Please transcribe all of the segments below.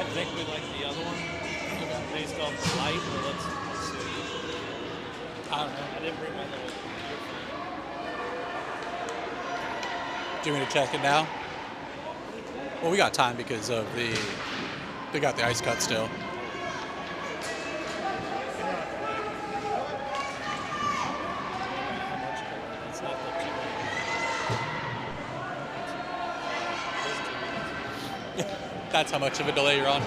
I think we like the other one based off the light, but let's see. I don't know. I didn't bring my little earphone. Do you want me to check it now? Well, we got time because of they got the ice cut still. It's not that too bad. That's how much of a delay you're on.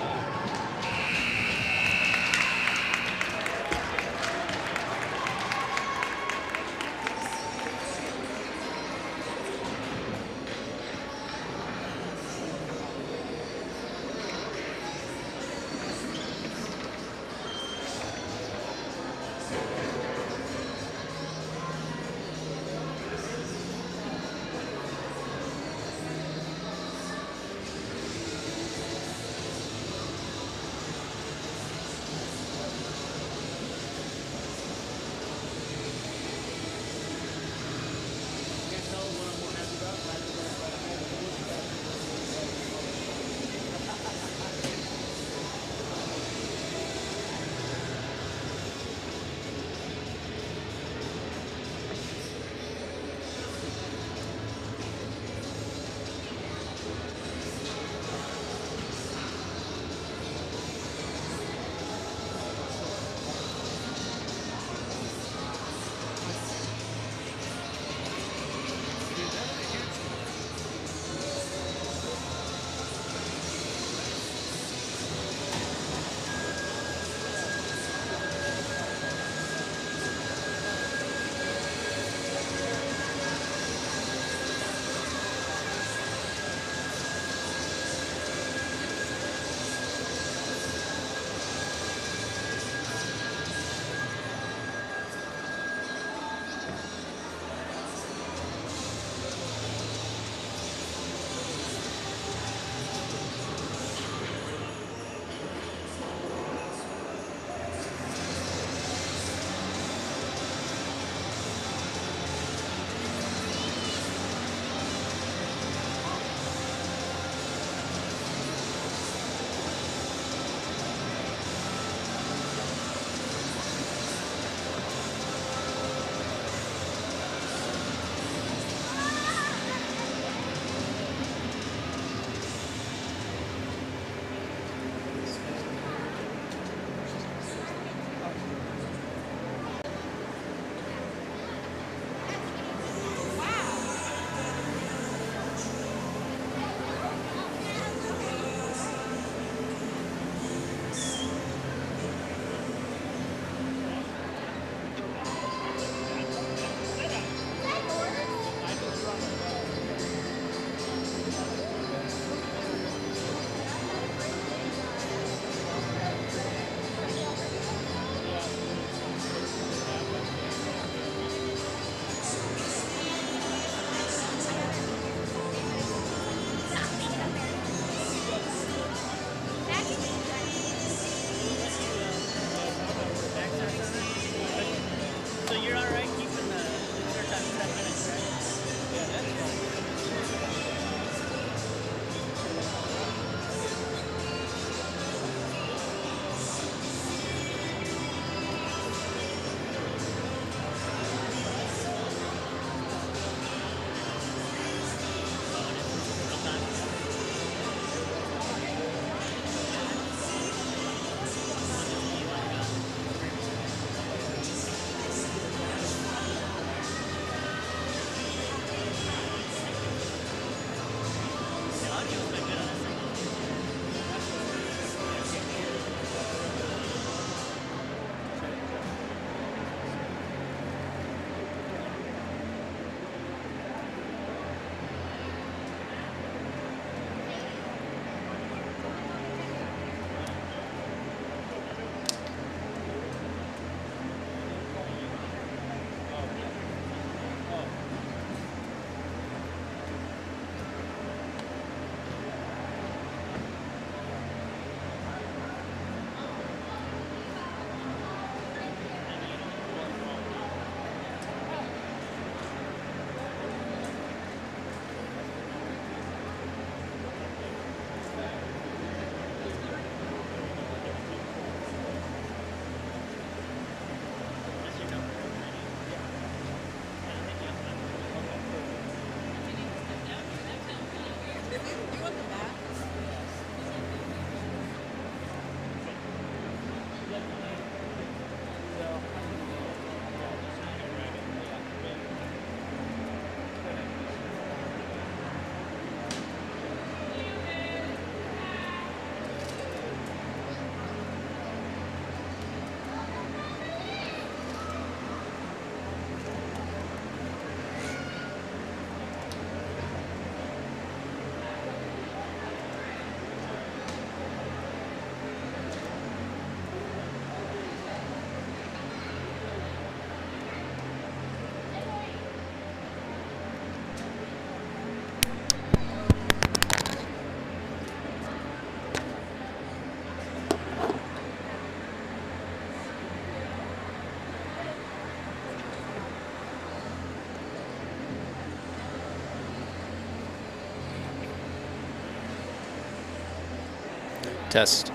Test.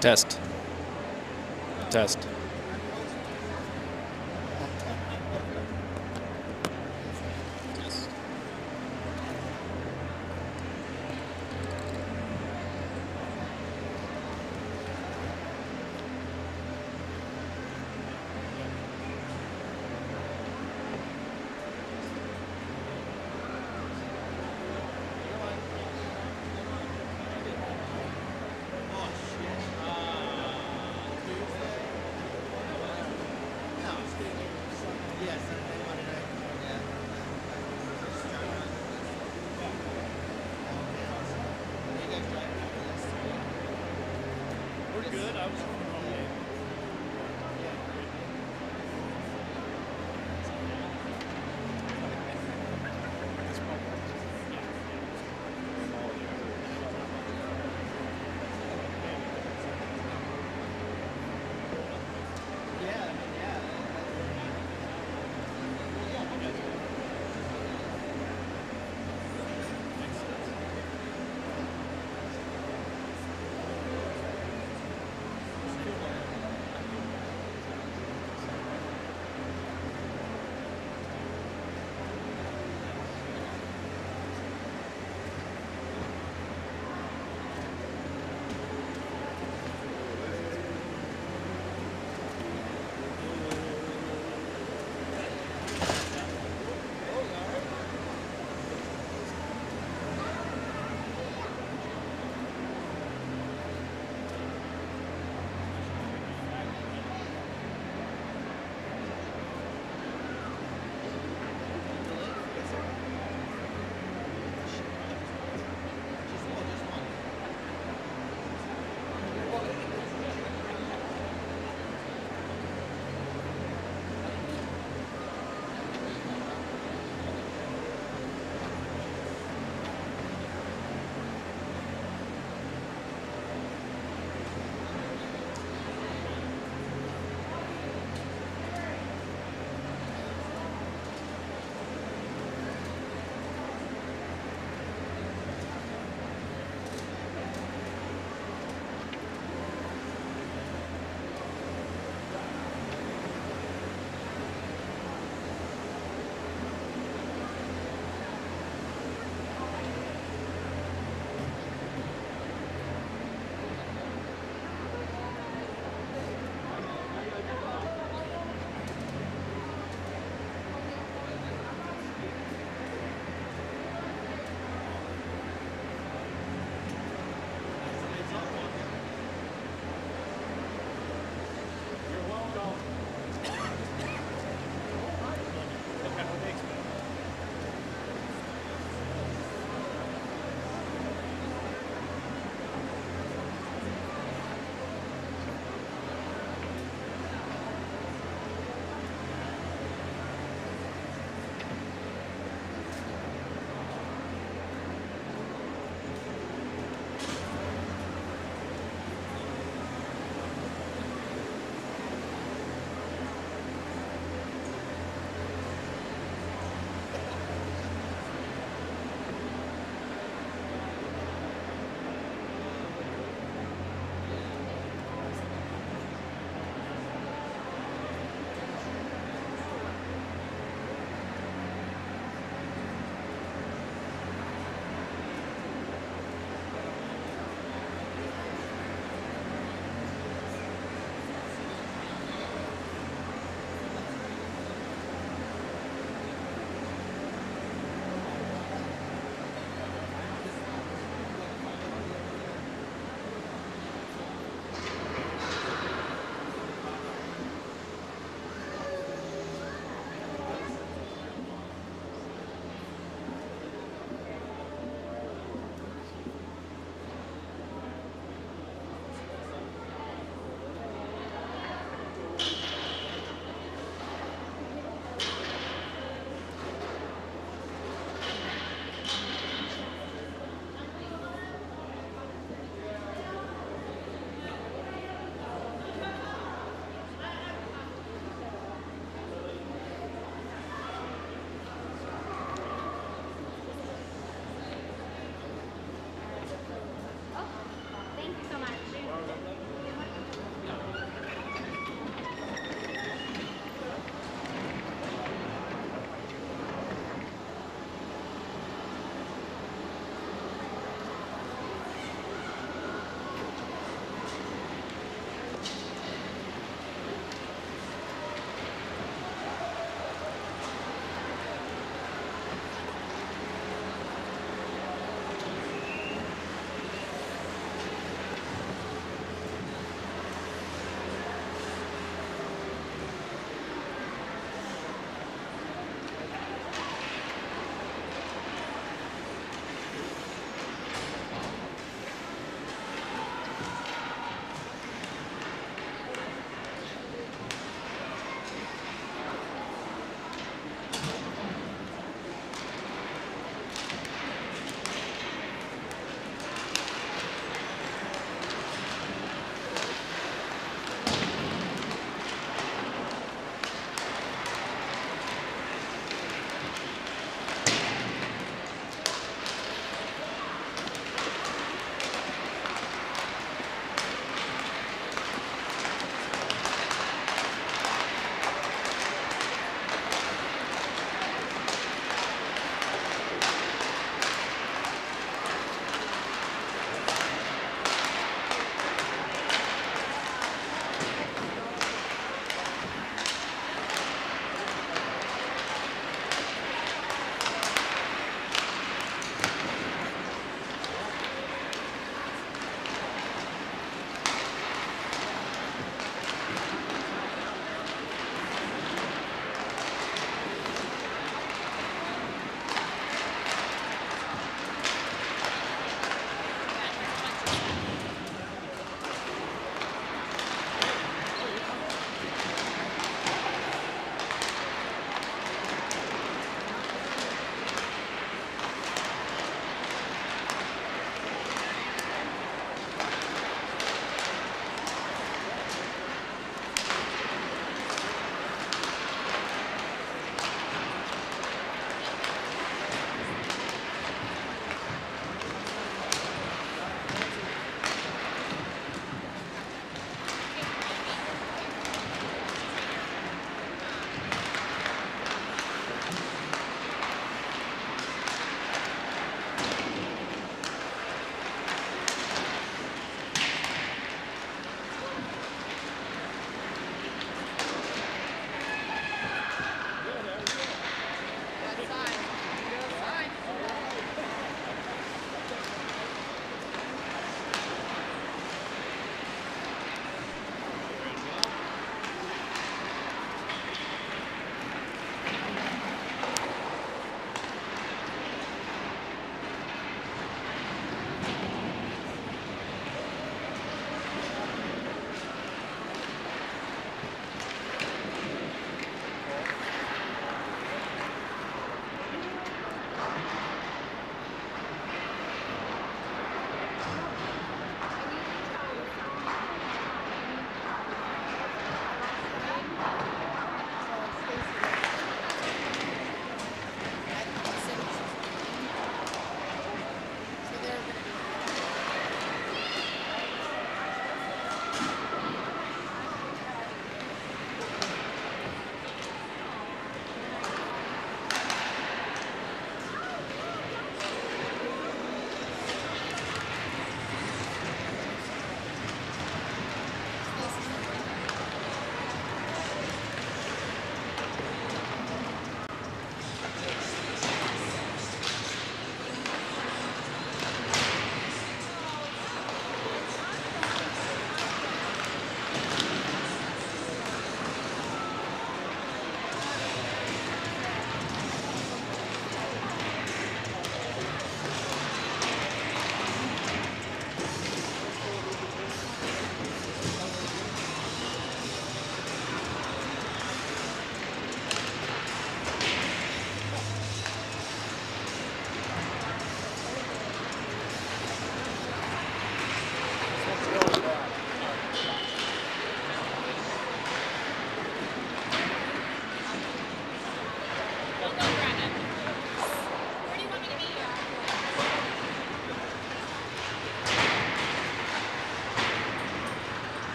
Test. Test. We're good. I was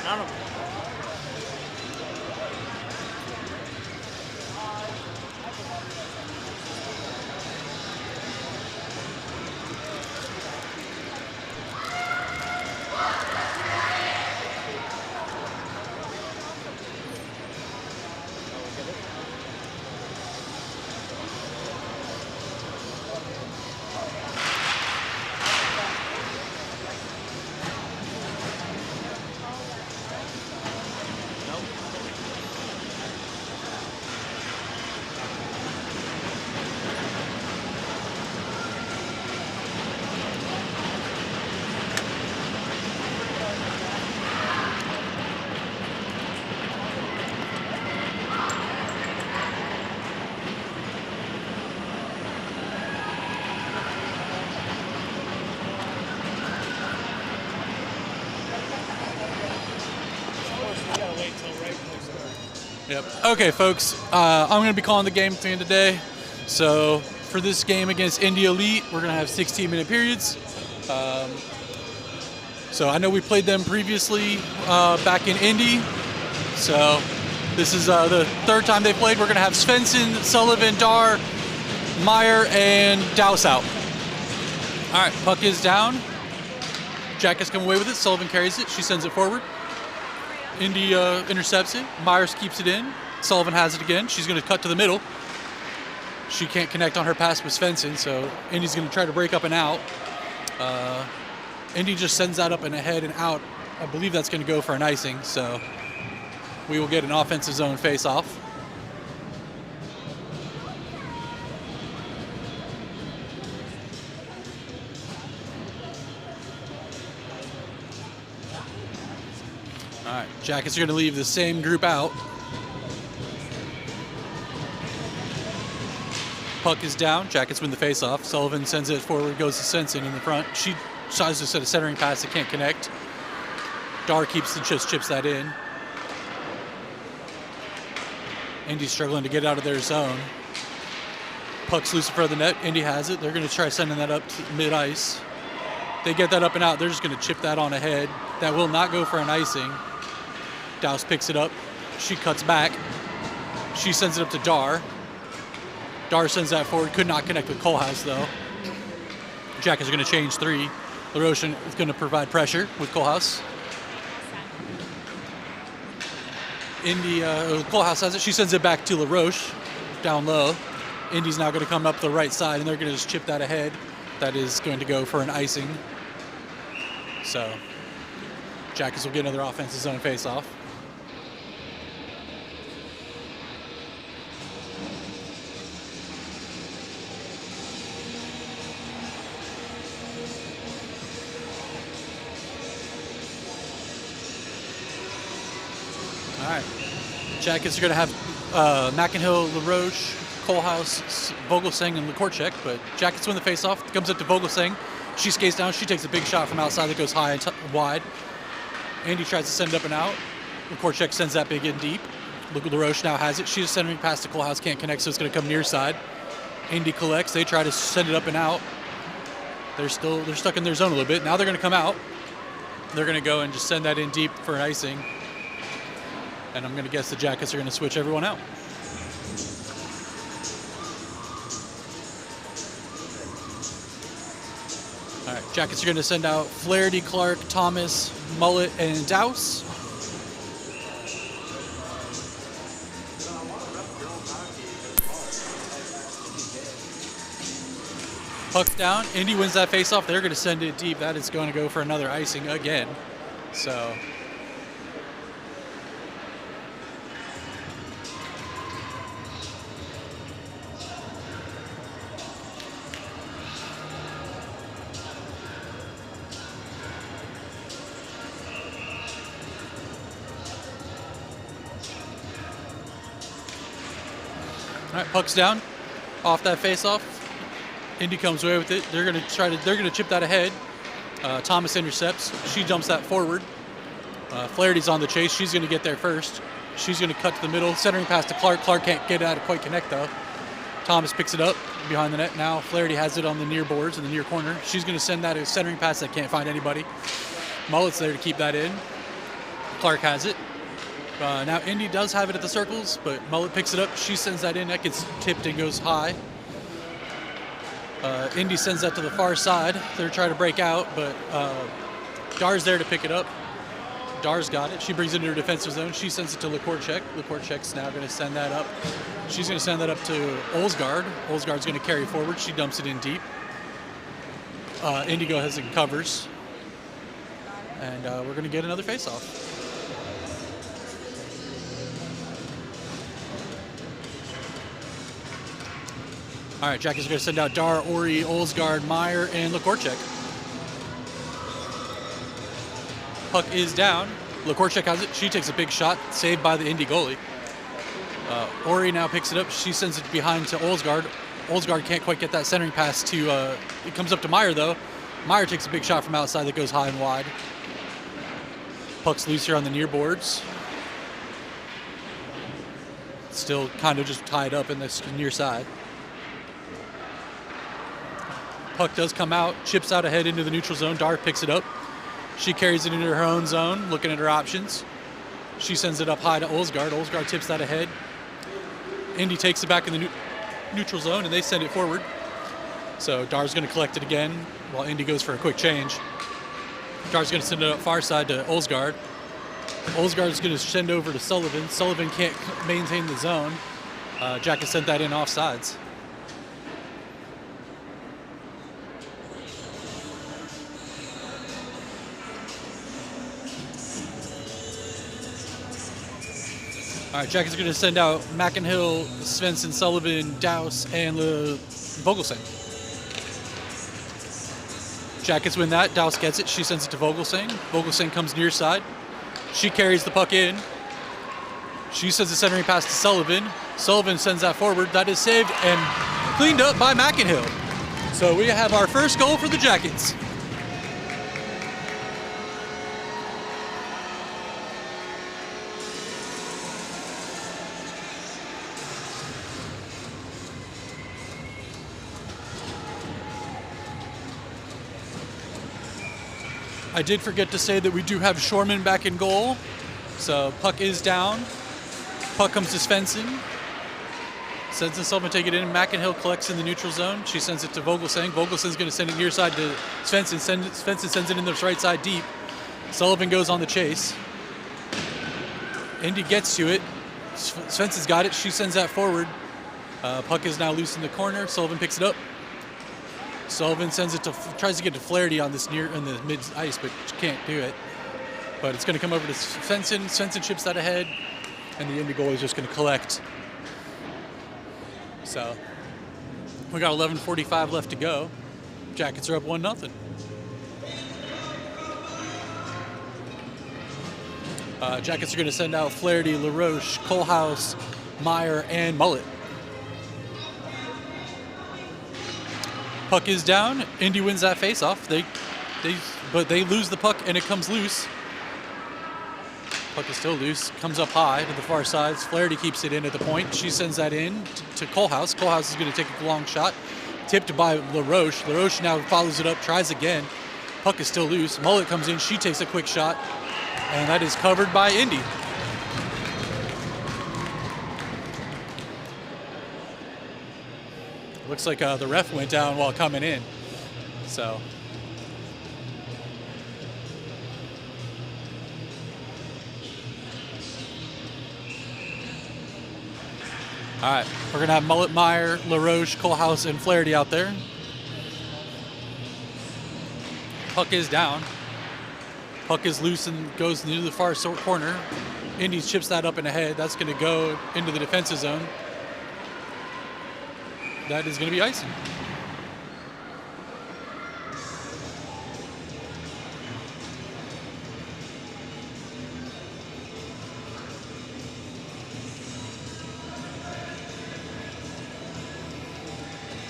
I don't know. Yep. Okay, folks. I'm going to be calling the game at the end of the day. So for this game against Indy Elite, we're going to have 16-minute periods. So I know we played them previously back in Indy. So this is the third time they played. We're going to have Svensson, Sullivan, Dar, Meyer, and Douse out. All right, puck is down. Jack has come away with it. Sullivan carries it. She sends it forward. Indy intercepts it. Myers keeps it in. Sullivan has it again. She's going to cut to the middle. She can't connect on her pass with Svensson, so Indy's going to try to break up and out. Indy just sends that up and ahead and out. I believe that's going to go for an icing, so we will get an offensive zone face-off. All right, Jackets are going to leave the same group out. Puck is down. Jackets win the face-off. Sullivan sends it forward, goes to Svensson in the front. She tries to set a centering pass that can't connect. Dar keeps and just chips that in. Indy's struggling to get out of their zone. Puck's loose in front of the net. Indy has it. They're going to try sending that up to mid-ice. They get that up and out. They're just going to chip that on ahead. That will not go for an icing. Douse picks it up. She cuts back. She sends it up to Dar. Dar sends that forward. Could not connect with Kohlhaas, though. Jackets are going to change 3. LaRoche is going to provide pressure with Kohlhaas. Indy, Kohlhaas has it. She sends it back to LaRoche down low. Indy's now going to come up the right side, and they're going to just chip that ahead. That is going to go for an icing. So Jackets will get another offensive zone face-off. All right. Jackets are going to have McInhill, LaRoche, Kohlhaas, Vogelsang, and Lekorchek, but Jackets win the faceoff. Comes up to Vogelsang. She skates down. She takes a big shot from outside that goes high and wide. Andy tries to send it up and out. Lekorchek sends that big in deep. LaRoche now has it. She's centering past to Kohlhaas. Can't connect, so it's going to come near side. Andy collects. They try to send it up and out. They're stuck in their zone a little bit. Now they're going to come out. They're going to go and just send that in deep for an icing. And I'm going to guess the Jackets are going to switch everyone out. All right, Jackets are going to send out Flaherty, Clark, Thomas, Mullet, and Douse. Puck's down. Indy wins that faceoff. They're going to send it deep. That is going to go for another icing again. So all right, puck's down. Off that faceoff. Indy comes away with it. They're going to chip that ahead. Thomas intercepts. She jumps that forward. Flaherty's on the chase. She's going to get there first. She's going to cut to the middle, centering pass to Clark. Clark can't get it out to quite connect, though. Thomas picks it up behind the net. Now Flaherty has it on the near boards in the near corner. She's going to send that a centering pass that can't find anybody. Mullet's there to keep that in. Clark has it. Now Indy does have it at the circles, but Mullet picks it up. She sends that in. That gets tipped and goes high. Indy sends that to the far side. They're trying to break out, but Dar's there to pick it up. Dar's got it. She brings it into her defensive zone. She sends it to Lekorchek. Lekorchek's now going to send that up. She's going to send that up to Olsgaard. Olsgaard's going to carry forward. She dumps it in deep. Indigo has it and covers. And we're going to get another face-off. All right, Jack is going to send out Dar, Ori, Olsgaard, Meyer, and Lekorchek. Puck is down. Lekorchek has it. She takes a big shot, saved by the Indy goalie. Ori now picks it up. She sends it behind to Olsgaard. Olsgaard can't quite get that centering pass to... it comes up to Meyer, though. Meyer takes a big shot from outside that goes high and wide. Puck's loose here on the near boards. Still kind of just tied up in this near side. Puck does come out, chips out ahead into the neutral zone. Dar picks it up. She carries it into her own zone, looking at her options. She sends it up high to Olsgaard. Olsgaard tips that ahead. Indy takes it back in the neutral zone, and they send it forward. So Dar's going to collect it again while Indy goes for a quick change. Dar's going to send it up far side to Olsgaard. Olsgaard's going to send over to Sullivan. Sullivan can't maintain the zone. Jack has sent that in offsides. All right, Jack is going to send out Mackinhill, Svensson, Sullivan, Douse, and Vogelsang. Jack gets win that. Douse gets it. She sends it to Vogelsang. Vogelsang comes near side. She carries the puck in. She sends the centering pass to Sullivan. Sullivan sends that forward. That is saved and cleaned up by Mackinhill. So we have our first goal for the Jackets. I did forget to say that we do have Shorman back in goal. So puck is down. Puck comes to Svensson. Sends Sullivan take it in. Mackinhill collects in the neutral zone. She sends it to Vogelsang. Vogelsang's going to send it near side to Svensson. Svensson sends it in the right side deep. Sullivan goes on the chase. Indy gets to it. Svensson's got it. She sends that forward. Puck is now loose in the corner. Sullivan picks it up. Sullivan sends it to, tries to get to Flaherty on this in the mid ice, but can't do it. But it's going to come over to Svensson. Svensson chips that ahead, and the Indy goalie is just going to collect. So we got 11:45 left to go. Jackets are up 1-0. Jackets are going to send out Flaherty, LaRoche, Kohlhaas, Meyer, and Mullet. Puck is down. Indy wins that faceoff. But they lose the puck and it comes loose. Puck is still loose. Comes up high to the far sides. Flaherty keeps it in at the point. She sends that in to Kohlhaas. Kohlhaas is going to take a long shot. Tipped by LaRoche. LaRoche now follows it up, tries again. Puck is still loose. Mullet comes in. She takes a quick shot. And that is covered by Indy. Looks like the ref went down while coming in. So. All right, we're gonna have Mullet, Meyer, LaRoche, Kohlhaas, and Flaherty out there. Puck is down. Puck is loose and goes into the far corner. Indy chips that up and ahead. That's gonna go into the defensive zone. That is going to be icing.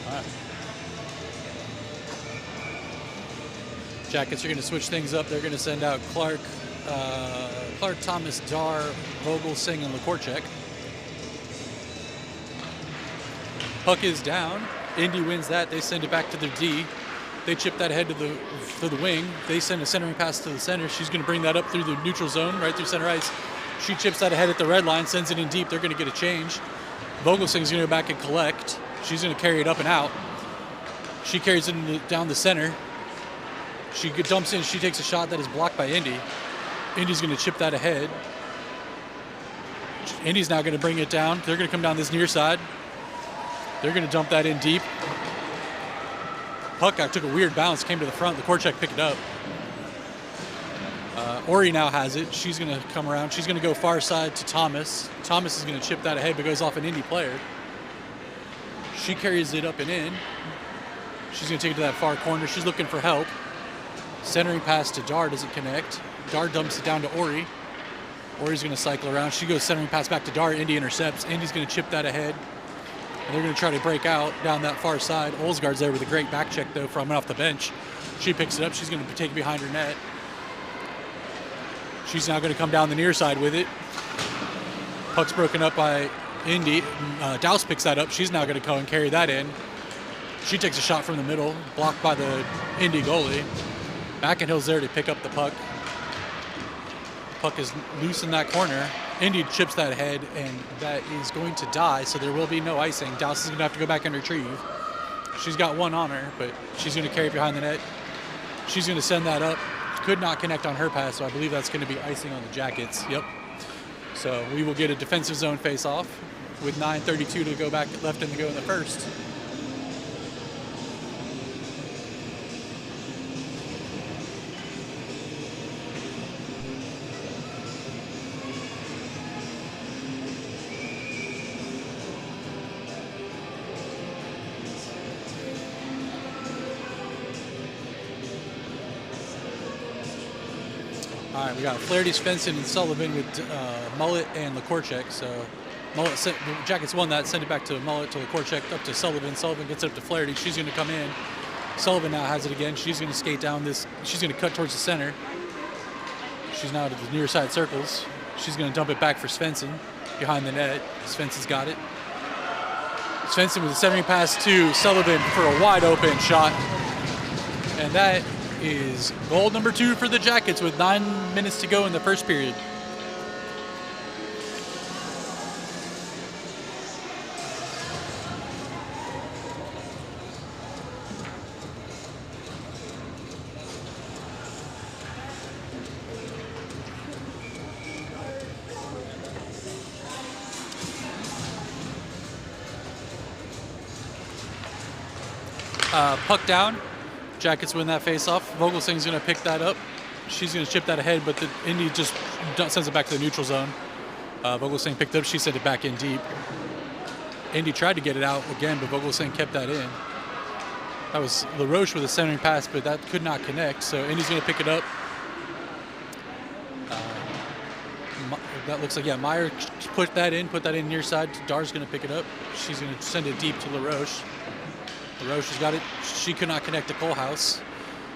All right. Jackets are going to switch things up. They're going to send out Clark, Thomas, Dar, Vogelsang, and Lekorchek. Puck is down. Indy wins that. They send it back to their D. They chip that ahead to the wing. They send a centering pass to the center. She's going to bring that up through the neutral zone, right through center ice. She chips that ahead at the red line, sends it in deep. They're going to get a change. Vogelsing's going to go back and collect. She's going to carry it up and out. She carries it down the center. She dumps in. She takes a shot that is blocked by Indy. Indy's going to chip that ahead. Indy's now going to bring it down. They're going to come down this near side. They're going to dump that in deep. Puck took a weird bounce, came to the front. The Korchak picked it up. Ori now has it. She's going to come around. She's going to go far side to Thomas. Thomas is going to chip that ahead, but goes off an Indy player. She carries it up and in. She's going to take it to that far corner. She's looking for help. Centering pass to Dar doesn't connect. Dar dumps it down to Ori. Ori's going to cycle around. She goes centering pass back to Dar. Indy intercepts. Indy's going to chip that ahead. And they're going to try to break out down that far side. Olsgaard's there with a great back check, though, from off the bench. She picks it up. She's going to take it behind her net. She's now going to come down the near side with it. Puck's broken up by Indy. Douse picks that up. She's now going to go and carry that in. She takes a shot from the middle, blocked by the Indy goalie. McInhill's there to pick up the puck. Puck is loose in that corner. Indy chips that ahead, and that is going to die, so there will be no icing. Douse is going to have to go back and retrieve. She's got one on her, but she's going to carry it behind the net. She's going to send that up. Could not connect on her pass, so I believe that's going to be icing on the Jackets. Yep. So we will get a defensive zone face-off with 9:32 to go back left and to go in the first. All right, we got Flaherty, Svensson, and Sullivan with Mullet and Lekorchek. So Mullet the Jackets won that, send it back to Mullet, to Lekorchek, up to Sullivan. Sullivan gets it up to Flaherty. She's going to come in. Sullivan now has it again. She's going to skate down this. She's going to cut towards the center. She's now to the near side circles. She's going to dump it back for Svensson behind the net. Svensson's got it. Svensson with a centering pass to Sullivan for a wide open shot. And that is goal number 2 for the Jackets with 9 minutes to go in the first period. Puck down. Jackets win that face-off. Vogelsing's going to pick that up. She's going to chip that ahead, but the Indy just sends it back to the neutral zone. Vogelsing picked it up. She sent it back in deep. Indy tried to get it out again, but Vogelsing kept that in. That was LaRoche with a centering pass, but that could not connect, so Indy's going to pick it up. That looks like, yeah, Meyer put that in near side. Dar's going to pick it up. She's going to send it deep to LaRoche. LaRoche has got it. She could not connect to Kohlhaas.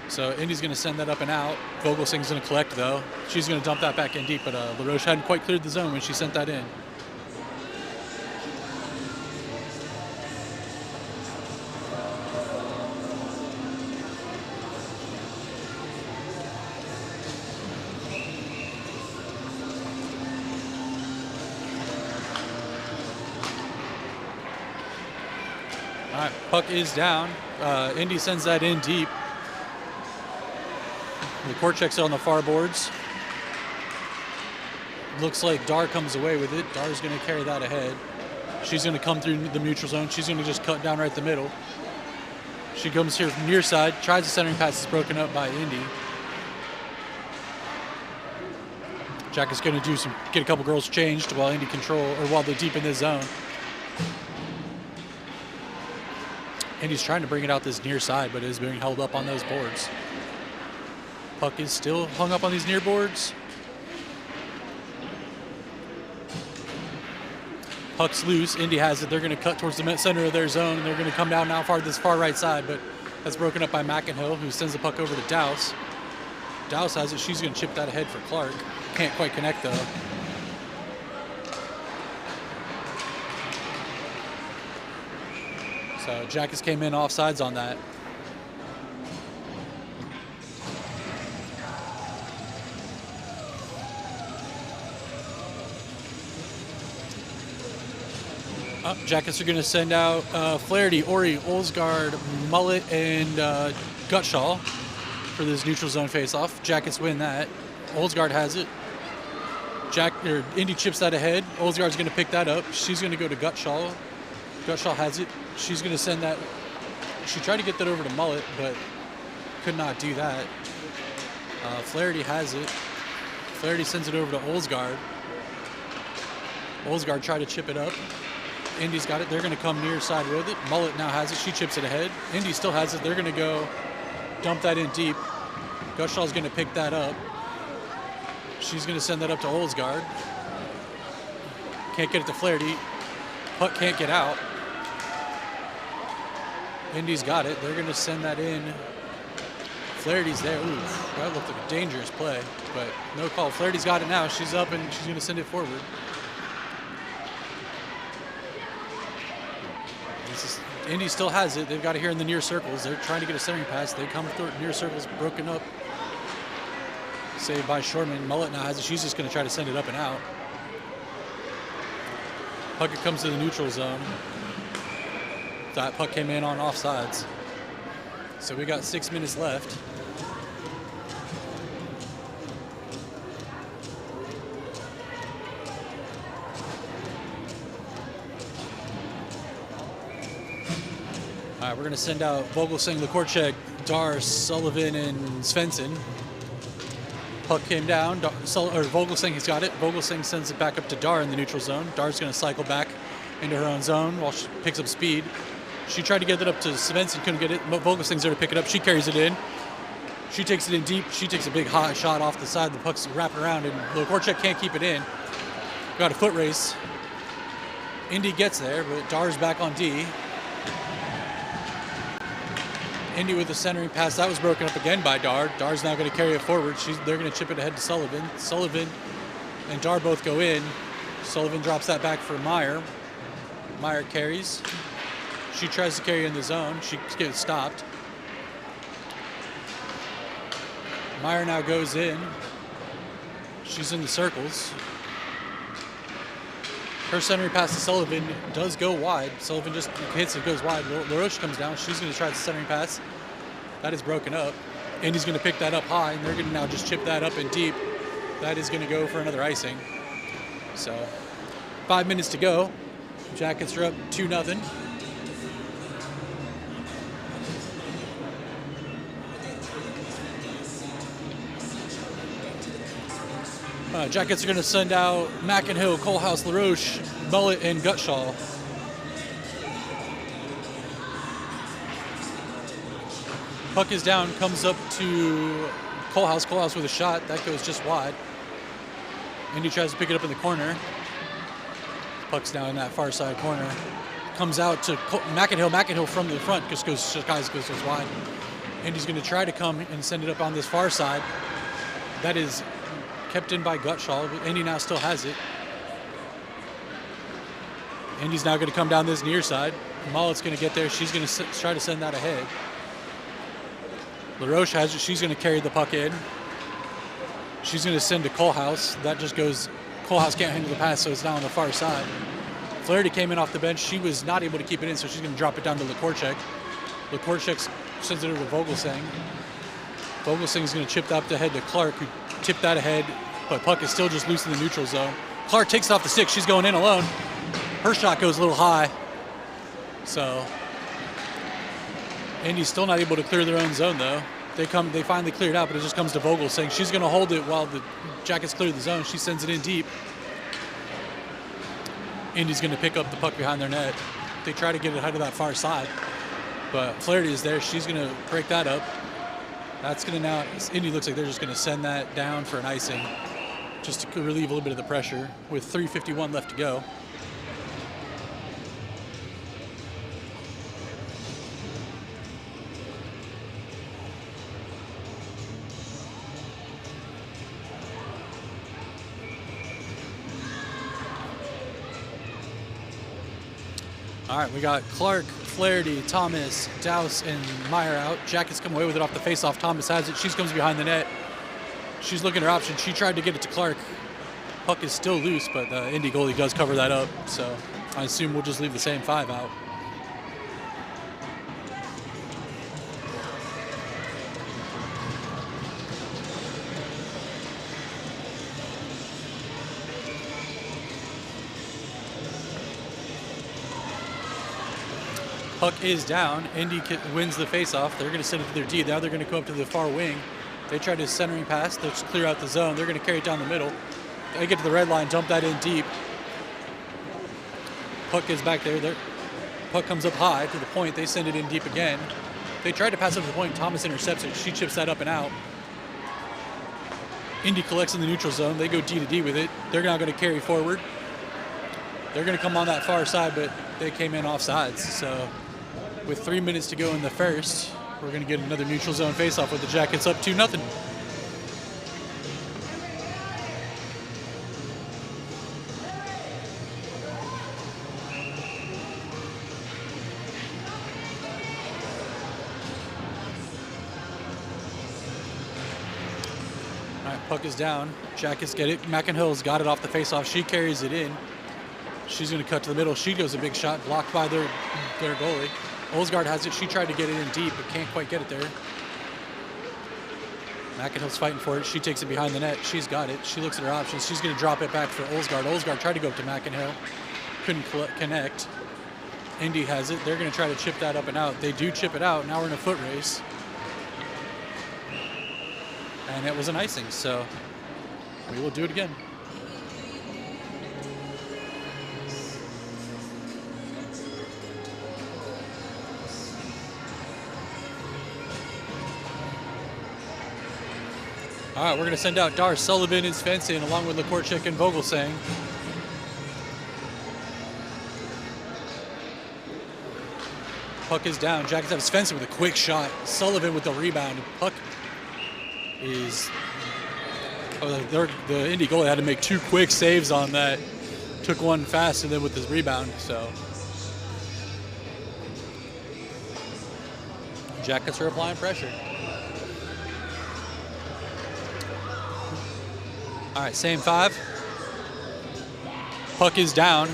So Indy's going to send that up and out. Vogelsing's going to collect, though. She's going to dump that back in deep, but LaRoche hadn't quite cleared the zone when she sent that in. All right, puck is down. Indy sends that in deep. The Korchak's on the far boards. Looks like Dar comes away with it. Dar's going to carry that ahead. She's going to come through the neutral zone. She's going to just cut down right the middle. She comes here from near side. Tries the centering pass. Is broken up by Indy. Jack is going to get a couple girls changed while Indy while they're deep in this zone. Indy's trying to bring it out this near side, but it is being held up on those boards. Puck is still hung up on these near boards. Puck's loose. Indy has it. They're going to cut towards the center of their zone, and they're going to come down now this far right side, but that's broken up by McInhill, who sends the puck over to Douse. Douse has it. She's going to chip that ahead for Clark. Can't quite connect, though. So Jackets came in offsides on that. Jackets are going to send out Flaherty, Ori, Olsgaard, Mullet, and Gutshaw for this neutral zone face-off. Jackets win that. Olsgaard has it. Indy chips that ahead. Olsgaard's going to pick that up. She's going to go to Gutshaw. Gutshaw has it. She's going to send that. She tried to get that over to Mullet, but could not do that. Flaherty has it. Flaherty sends it over to Olsgaard. Olsgaard tried to chip it up. Indy's got it. They're going to come near side with it. Mullet now has it. She chips it ahead. Indy still has it. They're going to go dump that in deep. Gutshaw's going to pick that up. She's going to send that up to Olsgaard. Can't get it to Flaherty. Puck can't get out. Indy's got it. They're going to send that in. Flaherty's there. Ooh, that looked like a dangerous play, but no call. Flaherty's got it now. She's up and she's going to send it forward. Indy still has it. They've got it here in the near circles. They're trying to get a centering pass. They come through near circles, broken up. Saved by Shorman. Mullet now has it. She's just going to try to send it up and out. Puck comes to the neutral zone. That puck came in on offsides. So we got 6 minutes left. All right, we're going to send out Vogelsang, Lekorchek, Dar, Sullivan, and Svensson. Puck came down. Vogelsang has got it. Vogelsang sends it back up to Dar in the neutral zone. Dar's going to cycle back into her own zone while she picks up speed. She tried to get it up to Svensson, couldn't get it. Vogelsang's there to pick it up. She carries it in. She takes it in deep. She takes a big hot shot off the side. The puck's wrapping around, and Lekorchek can't keep it in. Got a foot race. Indy gets there, but Dar's back on D. Indy with the centering pass. That was broken up again by Dar. Dar's now going to carry it forward. They're going to chip it ahead to Sullivan. Sullivan and Dar both go in. Sullivan drops that back for Meyer. Meyer carries. She tries to carry in the zone. She gets stopped. Meyer now goes in. She's in the circles. Her centering pass to Sullivan does go wide. Sullivan just hits it, goes wide. LaRoche comes down. She's going to try the centering pass. That is broken up. Indy's going to pick that up high, and they're going to now just chip that up in deep. That is going to go for another icing. So 5 minutes to go. Jackets are up 2-0. Jackets are going to send out Mackinhill, Coalhouse, LaRoche, Mullet, and Gutshaw. Puck is down, comes up to Coalhouse. Coalhouse with a shot. That goes just wide. Indy tries to pick it up in the corner. Puck's down in that far side corner. Comes out to Mackinhill. Mackinhill from the front just goes wide. Indy's going to try to come and send it up on this far side. That is kept in by Gutshaw. Indy now still has it. Indy's now going to come down this near side. Mullet's going to get there. She's going to try to send that ahead. LaRoche has it. She's going to carry the puck in. She's going to send to Coalhouse. That just goes. Coalhouse can't handle the pass, so it's now on the far side. Flaherty came in off the bench. She was not able to keep it in, so she's going to drop it down to Lekorchek. Lekorchek sends it over to Vogelsang. Vogelsang is going to chip that up the head to Clark, who tipped that ahead, but puck is still just loose in the neutral zone. Clark takes it off the stick. She's going in alone. Her shot goes a little high. So Indy's still not able to clear their own zone, though. They finally cleared out, but it just comes to Vogelsang. She's going to hold it while the Jackets clear the zone. She sends it in deep. Indy's going to pick up the puck behind their net. They try to get it ahead of that far side, but Flaherty is there. She's going to break that up. That's going to now, Indy looks like they're just going to send that down for an icing, just to relieve a little bit of the pressure with 3:51 left to go. All right, we got Clark, Flaherty, Thomas, Dowse, and Meyer out. Jackets come away with it off the faceoff. Thomas has it. She comes behind the net. She's looking at her option. She tried to get it to Clark. Puck is still loose, but the Indy goalie does cover that up. So I assume we'll just leave the same 5 out. Puck is down. Indy wins the face-off. They're going to send it to their D. Now they're going to go up to the far wing. They try to centering pass. They'll just clear out the zone. They're going to carry it down the middle. They get to the red line, dump that in deep. Puck is back there. Puck comes up high to the point. They send it in deep again. They tried to pass up to the point. Thomas intercepts it. She chips that up and out. Indy collects in the neutral zone. They go D to D with it. They're now going to carry forward. They're going to come on that far side, but they came in off sides. So with 3 minutes to go in the first, we're going to get another neutral zone faceoff with the Jackets up 2-0. All right, puck is down. Jackets get it. McInhill's got it off the faceoff. She carries it in. She's going to cut to the middle. She goes a big shot, blocked by their goalie. Olsgaard has it. She tried to get it in deep, but can't quite get it there. McInhill's fighting for it. She takes it behind the net. She's got it. She looks at her options. She's going to drop it back for Olsgaard. Olsgaard tried to go up to McInhill. Couldn't connect. Indy has it. They're going to try to chip that up and out. They do chip it out. Now we're in a foot race. And it was an icing, so we will do it again. All right, we're going to send out Dar Sullivan and Svensson along with Lakorchik and Vogelsang. Puck is down. Jackets have Svensson with a quick shot. Sullivan with the rebound. Puck is... the Indy goalie had to make 2 quick saves on that. Took one fast and then with his rebound, so... Jackets are applying pressure. All right, same 5. Puck is down.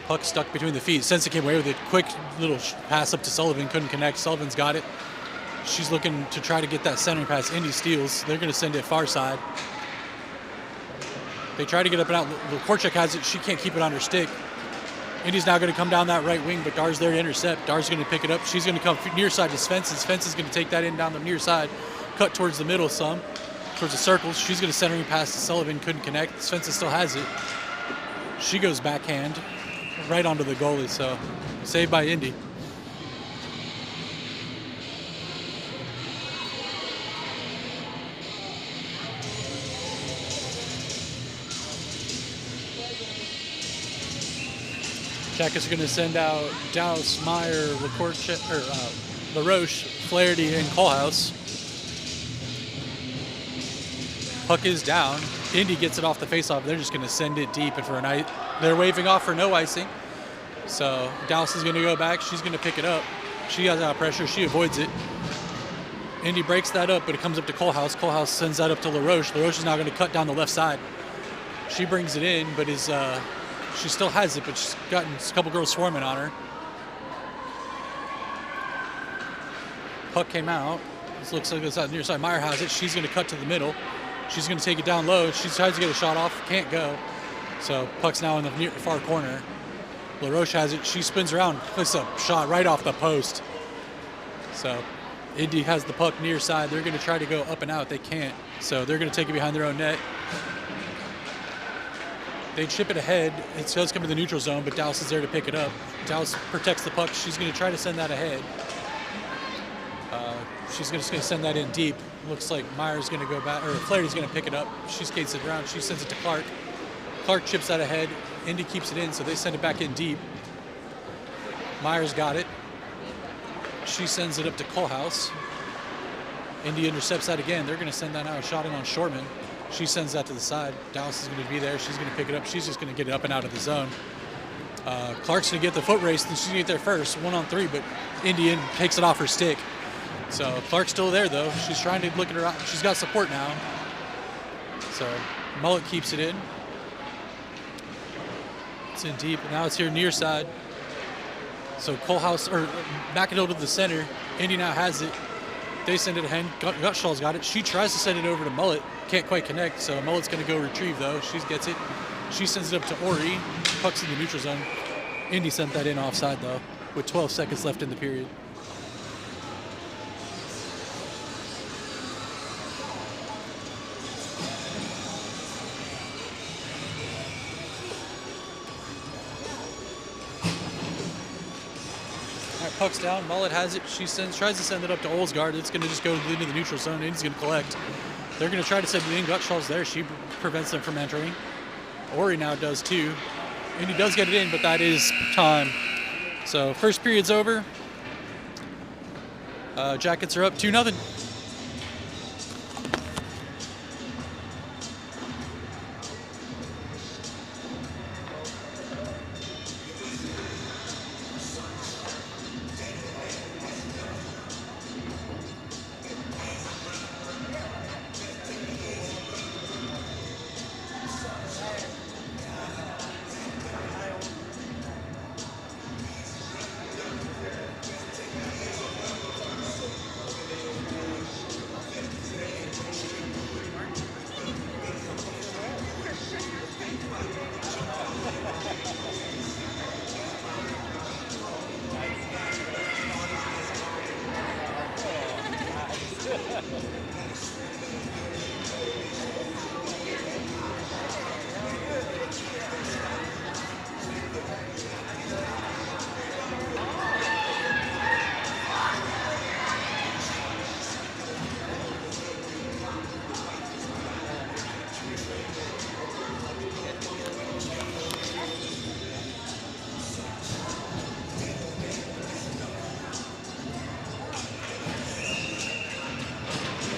Puck stuck between the feet. Svensson came away with a quick little pass up to Sullivan. Couldn't connect. Sullivan's got it. She's looking to try to get that centering pass. Indy steals. They're going to send it far side. They try to get up and out. Lakorchik has it. She can't keep it on her stick. Indy's now going to come down that right wing, but Dar's there to intercept. Dar's going to pick it up. She's going to come near side to Svensson. Svensson's going to take that in down the near side. Cut towards the middle some. Towards the circles. She's going to centering pass to Sullivan. Couldn't connect. Svensson still has it. She goes backhand right onto the goalie, so saved by Indy. Jackets are going to send out Dowse, Meyer, LaRoche, Flaherty, and Kohlhaas. Puck is down. Indy gets it off the faceoff. They're just going to send it deep, and for a night, they're waving off for no icing. So Dowse is going to go back. She's going to pick it up. She has out pressure. She avoids it. Indy breaks that up, but it comes up to Kohlhaas. Kohlhaas sends that up to LaRoche. LaRoche is now going to cut down the left side. She brings it in, but she still has it, but she's gotten a couple girls swarming on her. Puck came out. This looks like it's out near side. Meyer has it. She's going to cut to the middle. She's going to take it down low. She tries to get a shot off. Can't go. So puck's now in the far corner. LaRoche has it. She spins around. Puts a shot right off the post. So Indy has the puck near side. They're going to try to go up and out. They can't. So they're going to take it behind their own net. They chip it ahead. It does come to the neutral zone, but Dowse is there to pick it up. Dowse protects the puck. She's going to try to send that ahead. She's just going to send that in deep. Looks like Meyer's going to go back, or Flaherty's going to pick it up. She skates it around. She sends it to Clark. Clark chips that ahead. Indy keeps it in, so they send it back in deep. Meyer's got it. She sends it up to Kohlhaas. Indy intercepts that again. They're going to send that out, a shot in on Shortman. She sends that to the side. Dowse is going to be there. She's going to pick it up. She's just going to get it up and out of the zone. Clark's going to get the foot race, and she's going to get there first, 1-on-3, but Indy takes it off her stick. So Clark's still there, though. She's trying to look at her. She's got support now. So Mullet keeps it in. It's in deep. Now it's here near side. So Coalhouse or McInhill to the center. Indy now has it. They send it ahead. Gutshaw's got it. She tries to send it over to Mullet. Can't quite connect. So Mullet's going to go retrieve though. She gets it. She sends it up to Ori. Puck's in the neutral zone. Indy sent that in offside though, with 12 seconds left in the period. Puck's down. Mullet has it. She tries to send it up to Olsgaard. It's going to just go into the neutral zone. Indy's going to collect. They're going to try to send it in. Gutshaw's there. She prevents them from entering. Ori now does too. Indy does get it in, but that is time. So first period's over. Jackets are up 2-0.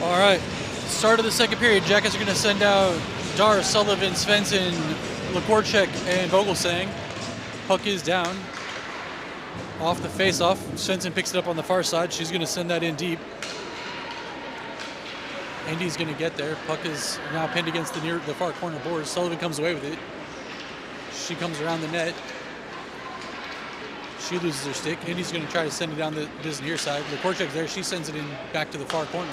All right, start of the second period. Jackets are going to send out Dar, Sullivan, Svensson, Lekorchek, and Vogelsang. Puck is down. Off the face-off. Svensson picks it up on the far side. She's going to send that in deep. Indy's going to get there. Puck is now pinned against the far corner boards. Sullivan comes away with it. She comes around the net. She loses her stick. Indy's going to try to send it down this near side. Lekorchek's there. She sends it in back to the far corner.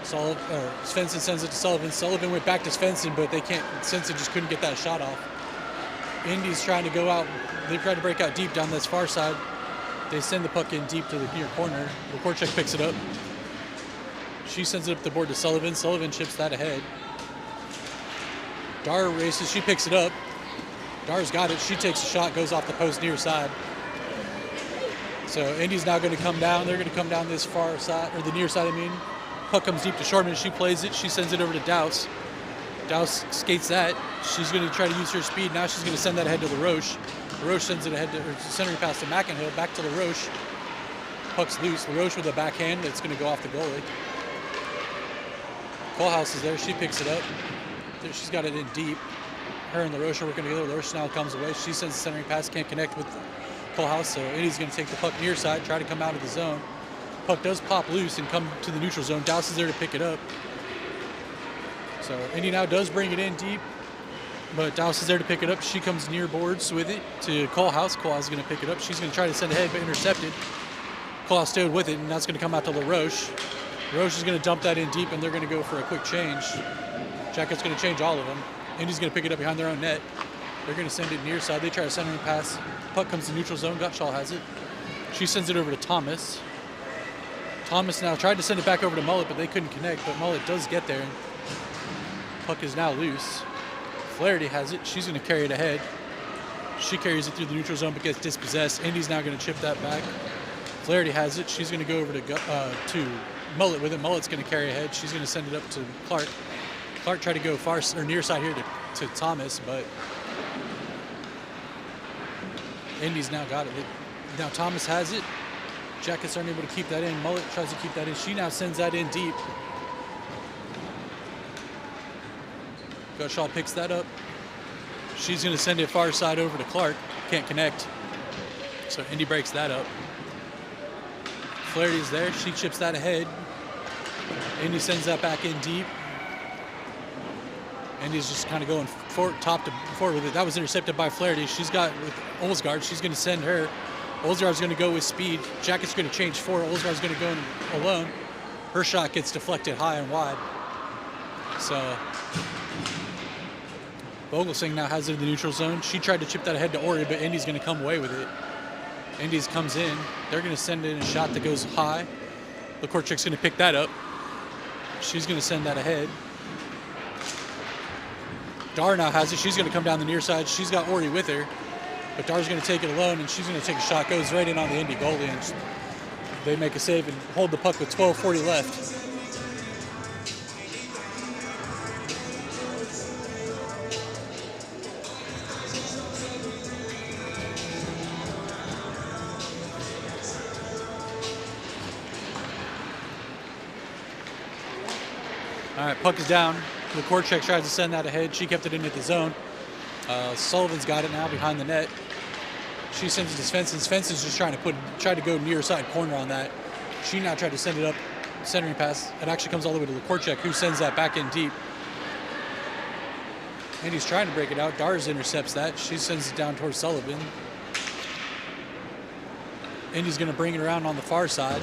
Svensson sends it to Sullivan. Sullivan went back to Svensson, but they can't. Svensson just couldn't get that shot off. Indy's trying to go out. They try to break out deep down this far side. They send the puck in deep to the near corner. Lekorchek picks it up. She sends it up the board to Sullivan. Sullivan chips that ahead. Dar races. She picks it up. Dar's got it. She takes a shot, goes off the post near side. So Indy's now going to come down. They're going to come down this far side, or the near side, I mean. Puck comes deep to Shortman. She plays it. She sends it over to Douse. Douse skates that. She's going to try to use her speed. Now she's going to send that ahead to LaRoche. LaRoche sends it ahead to her centering pass to McInhill. Back to LaRoche. Puck's loose. LaRoche with a backhand. That's going to go off the goalie. Coalhouse is there. She picks it up. She's got it in deep. Her and LaRoche are working together. LaRoche now comes away. She sends the centering pass. Can't connect with Coalhouse. So Indy's going to take the puck near side. Try to come out of the zone. Puck does pop loose and come to the neutral zone. Douse is there to pick it up. So Indy now does bring it in deep, but Douse is there to pick it up. She comes near boards with it to Coalhouse. Coalhouse is going to pick it up. She's going to try to send ahead, but intercepted. Coalhouse stayed with it, and that's going to come out to LaRoche. LaRoche is going to dump that in deep, and they're going to go for a quick change. Jacket's going to change all of them. Indy's going to pick it up behind their own net. They're going to send it near side. They try to center pass. Puck comes to neutral zone. Gutshaw has it. She sends it over to Thomas. Thomas now tried to send it back over to Mullet, but they couldn't connect. But Mullet does get there. Puck is now loose. Flaherty has it. She's going to carry it ahead. She carries it through the neutral zone but gets dispossessed. Indy's now going to chip that back. Flaherty has it. She's going to go over to Mullet with it. Mullet's going to carry ahead. She's going to send it up to Clark. Clark tried to go far or near side here to Thomas, but Indy's now got it. Now Thomas has it. Jackets aren't able to keep that in. Mullet tries to keep that in. She now sends that in deep. Gutshaw picks that up. She's going to send it far side over to Clark. Can't connect. So Indy breaks that up. Flaherty's there. She chips that ahead. Indy sends that back in deep. Indy's just kind of going top to forward with it. That was intercepted by Flaherty. She's got with Olsgaard. She's going to send her. Olsgaard's going to go with speed. Jacket's going to change forward. Olsgaard's going to go in alone. Her shot gets deflected high and wide. So Vogelsang now has it in the neutral zone. She tried to chip that ahead to Ori, but Indy's going to come away with it. Indy's comes in. They're going to send in a shot that goes high. Lekorchik's going to pick that up. She's going to send that ahead. Dar now has it. She's going to come down the near side. She's got Ori with her. But Dar's going to take it alone, and she's going to take a shot. Goes right in on the Indy goalie, and they make a save and hold the puck with 12:40 left. All right, puck is down. Lekorchik tries to send that ahead. She kept it into the zone. Sullivan's got it now behind the net. She sends it to Svensson. Svensson's just try to go near side corner on that. She now tried to send it up, centering pass. It actually comes all the way to Lekorchik, who sends that back in deep. And he's trying to break it out. Dars intercepts that. She sends it down towards Sullivan. Indy's going to bring it around on the far side.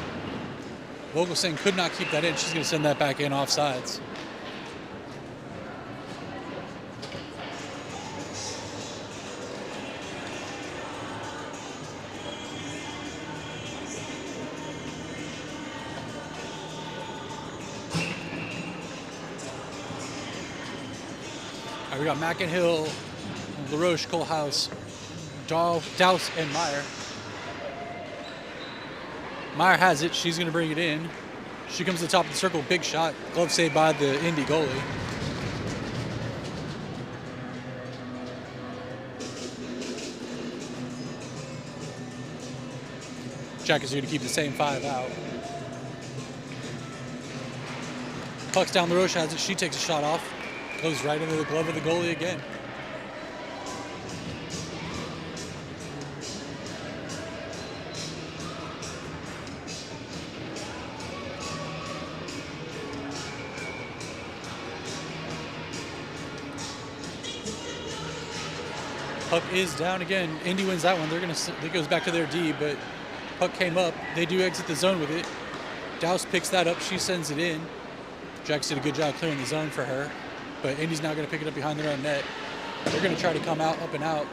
Vogelsang could not keep that in. She's going to send that back in offsides. We got Mackinhill, LaRoche, Kohlhaas, Douse, and Meyer. Meyer has it. She's going to bring it in. She comes to the top of the circle. Big shot. Glove saved by the Indy goalie. Jackets are going to keep the same 5 out. Puck's down. LaRoche has it. She takes a shot off. Goes right into the glove of the goalie again. Puck is down again. Indy wins that one. It goes back to their D, but puck came up. They do exit the zone with it. Douse picks that up. She sends it in. Jax did a good job clearing the zone for her. But Indy's now going to pick it up behind their own net. They're going to try to come out, up and out.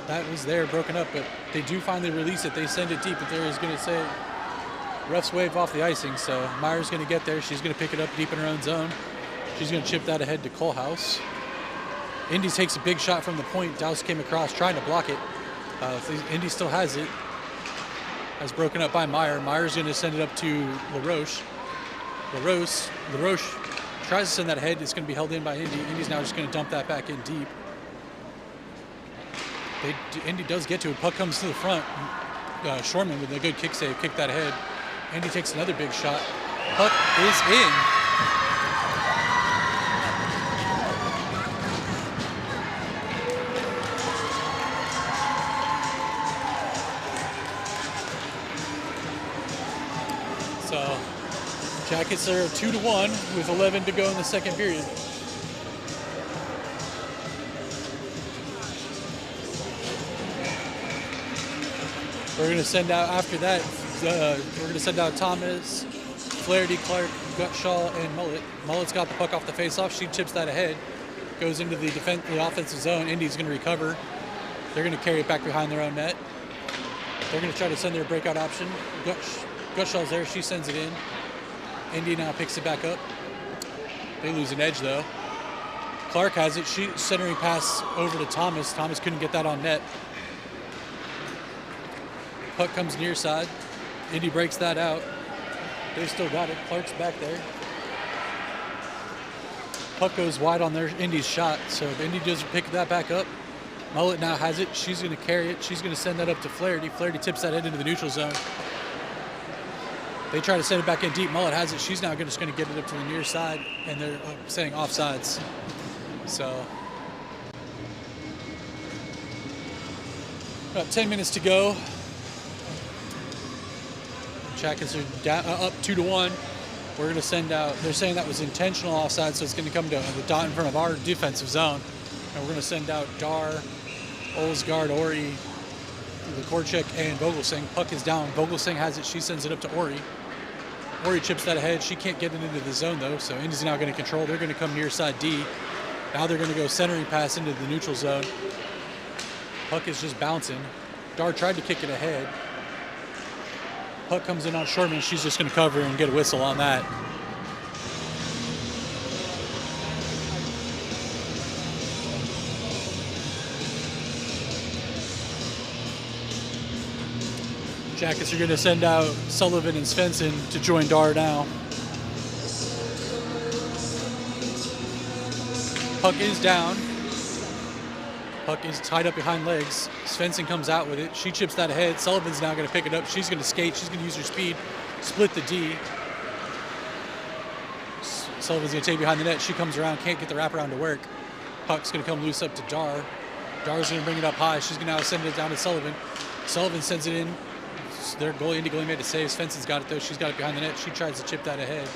That was there, broken up, but they do finally release it. They send it deep, but there is going to say refs wave off the icing. So Meyer's going to get there. She's going to pick it up deep in her own zone. She's going to chip that ahead to Kohlhaas. Indy takes a big shot from the point. Douse came across trying to block it. Indy still has it. That's broken up by Meyer. Meyer's going to send it up to LaRoche. LaRoche tries to send that ahead. It's going to be held in by Indy. Indy's now just going to dump that back in deep. Indy does get to it. Puck comes to the front. Shorman with a good kick save, kick that ahead. Indy takes another big shot. Puck is in. So Jackets are 2-1 with 11 to go in the second period. We're going to send out after that. We're going to send out Thomas, Flaherty, Clark, Gutshaw, and Mullet. Mullet's got the puck off the faceoff. She chips that ahead, goes into the offensive zone. Indy's going to recover. They're going to carry it back behind their own net. They're going to try to send their breakout option. Gutshaw's there. She sends it in. Indy now picks it back up. They lose an edge, though. Clark has it. She centering pass over to Thomas. Thomas couldn't get that on net. Puck comes near side. Indy breaks that out. They still got it. Clark's back there. Puck goes wide on their Indy's shot, so if Indy does pick that back up, Mullet now has it. She's going to carry it. She's going to send that up to Flaherty. Flaherty tips that head into the neutral zone. They try to send it back in deep. Mullet has it. She's now just going to get it up to the near side, and they're saying offsides. So about 10 minutes to go. Jackets are down, up 2-1. We're going to send out, they're saying that was intentional offside, so it's going to come to the dot in front of our defensive zone. And we're going to send out Dar, Olsgaard, Ori, the Korchek, and Vogelsang. Puck is down. Vogelsang has it. She sends it up to Ori. Ori chips that ahead. She can't get it into the zone, though, so Indy's now going to control. They're going to come near side D. Now they're going to go centering pass into the neutral zone. Puck is just bouncing. Dar tried to kick it ahead. Puck comes in on Shortman. She's just going to cover and get a whistle on that. Jackets are going to send out Sullivan and Svensson to join Dar now. Puck is down. Puck is tied up behind legs. Svensson comes out with it. She chips that ahead. Sullivan's now going to pick it up. She's going to skate. She's going to use her speed. Split the D. Sullivan's going to take behind the net. She comes around. Can't get the wraparound to work. Puck's going to come loose up to Dar. Dar's going to bring it up high. She's going to now send it down to Sullivan. Sullivan sends it in. Their goalie, Indy goalie, made a save. Svensson's got it, though. She's got it behind the net. She tries to chip that ahead.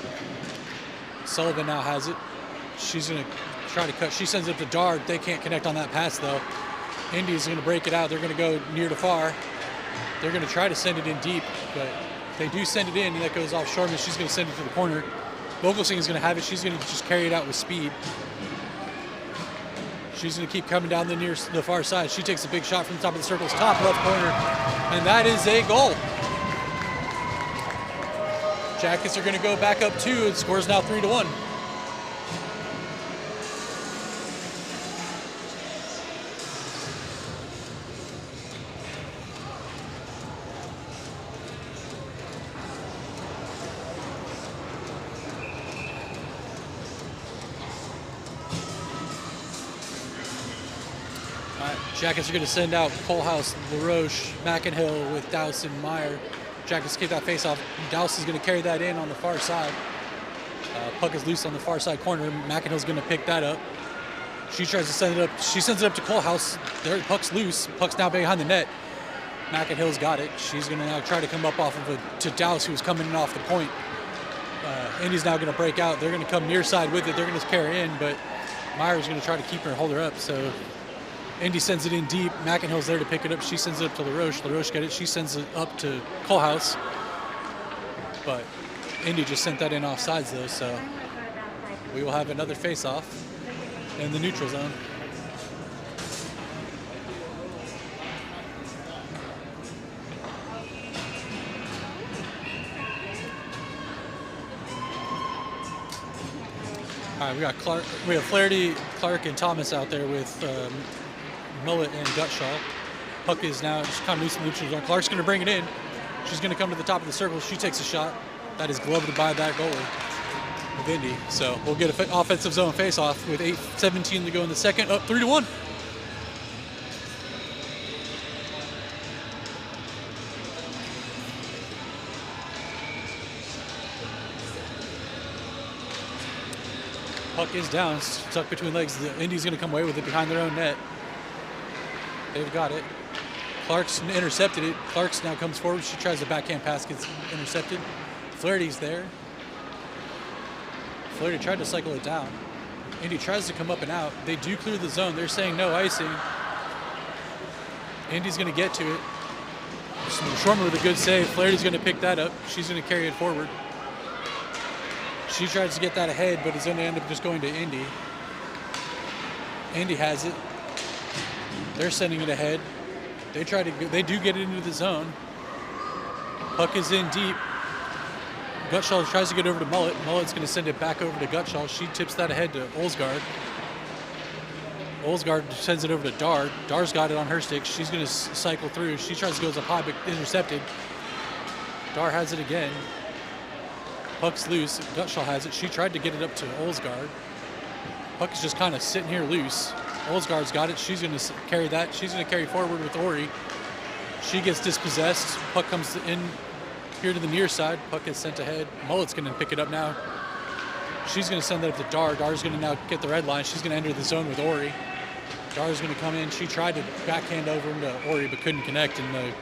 Sullivan now has it. She's going to try to cut. She sends it to Dar. They can't connect on that pass, though. Indy's going to break it out. They're going to go near to far. They're going to try to send it in deep, but they do send it in, and that goes off Shortman. She's going to send it to the corner. Vogelsang is going to have it. She's going to just carry it out with speed. She's going to keep coming down the far side. She takes a big shot from the top of the circle's top left corner, and that is a goal. Jackets are going to go back up 2, and scores now 3-1. Jackets are going to send out Colehouse, LaRoche, McInhill with Dowse and Meyer. Jackets keep that face off. Dowse is going to carry that in on the far side. Puck is loose on the far side corner. McInhill's going to pick that up. She tries to send it up. She sends it up to Colehouse. There, puck's loose. Puck's now behind the net. McInhill's got it. She's going to now try to come up off of it to Dowse, who's coming in off the point. Indy's now going to break out. They're going to come near side with it. They're going to carry in, but Meyer's going to try to keep her and hold her up. So Indy sends it in deep. McInhill's there to pick it up. She sends it up to LaRoche. LaRoche got it. She sends it up to Colehouse. But Indy just sent that in off sides, though, so we will have another face-off in the neutral zone. All right, we got Clark. We have Flaherty, Clark, and Thomas out there with Mullet and Gutshaw. Puck is now just kind of loose in the neutral zone. Clark's going to bring it in. She's going to come to the top of the circle. She takes a shot. That is gloved by that goalie of Indy. So we'll get an offensive zone face-off with 8:17 to go in the second. Up 3-1. Puck is down, stuck between legs. The Indy's going to come away with it behind their own net. They've got it. Clark's intercepted it. Clark's now comes forward. She tries a backhand pass, gets intercepted. Flaherty's there. Flaherty tried to cycle it down. Indy tries to come up and out. They do clear the zone. They're saying no icing. Indy's going to get to it. Shortman with a good save. Flaherty's going to pick that up. She's going to carry it forward. She tries to get that ahead, but it's going to end up just going to Indy. Indy has it. They're sending it ahead. They do get it into the zone. Puck is in deep. Gutshaw tries to get over to Mullet. Mullet's going to send it back over to Gutshaw. She tips that ahead to Olsgaard. Olsgaard sends it over to Dar. Dar's got it on her stick. She's going to cycle through. She tries to go up high, but intercepted. Dar has it again. Puck's loose. Gutshaw has it. She tried to get it up to Olsgaard. Puck is just kind of sitting here loose. Olsgaard's got it. She's going to carry that. She's going to carry forward with Ori. She gets dispossessed. Puck comes in here to the near side. Puck gets sent ahead. Mullet's going to pick it up now. She's going to send that up to Dar. Dar's going to now get the red line. She's going to enter the zone with Ori. Dar's going to come in. She tried to backhand over into Ori but couldn't connect, and the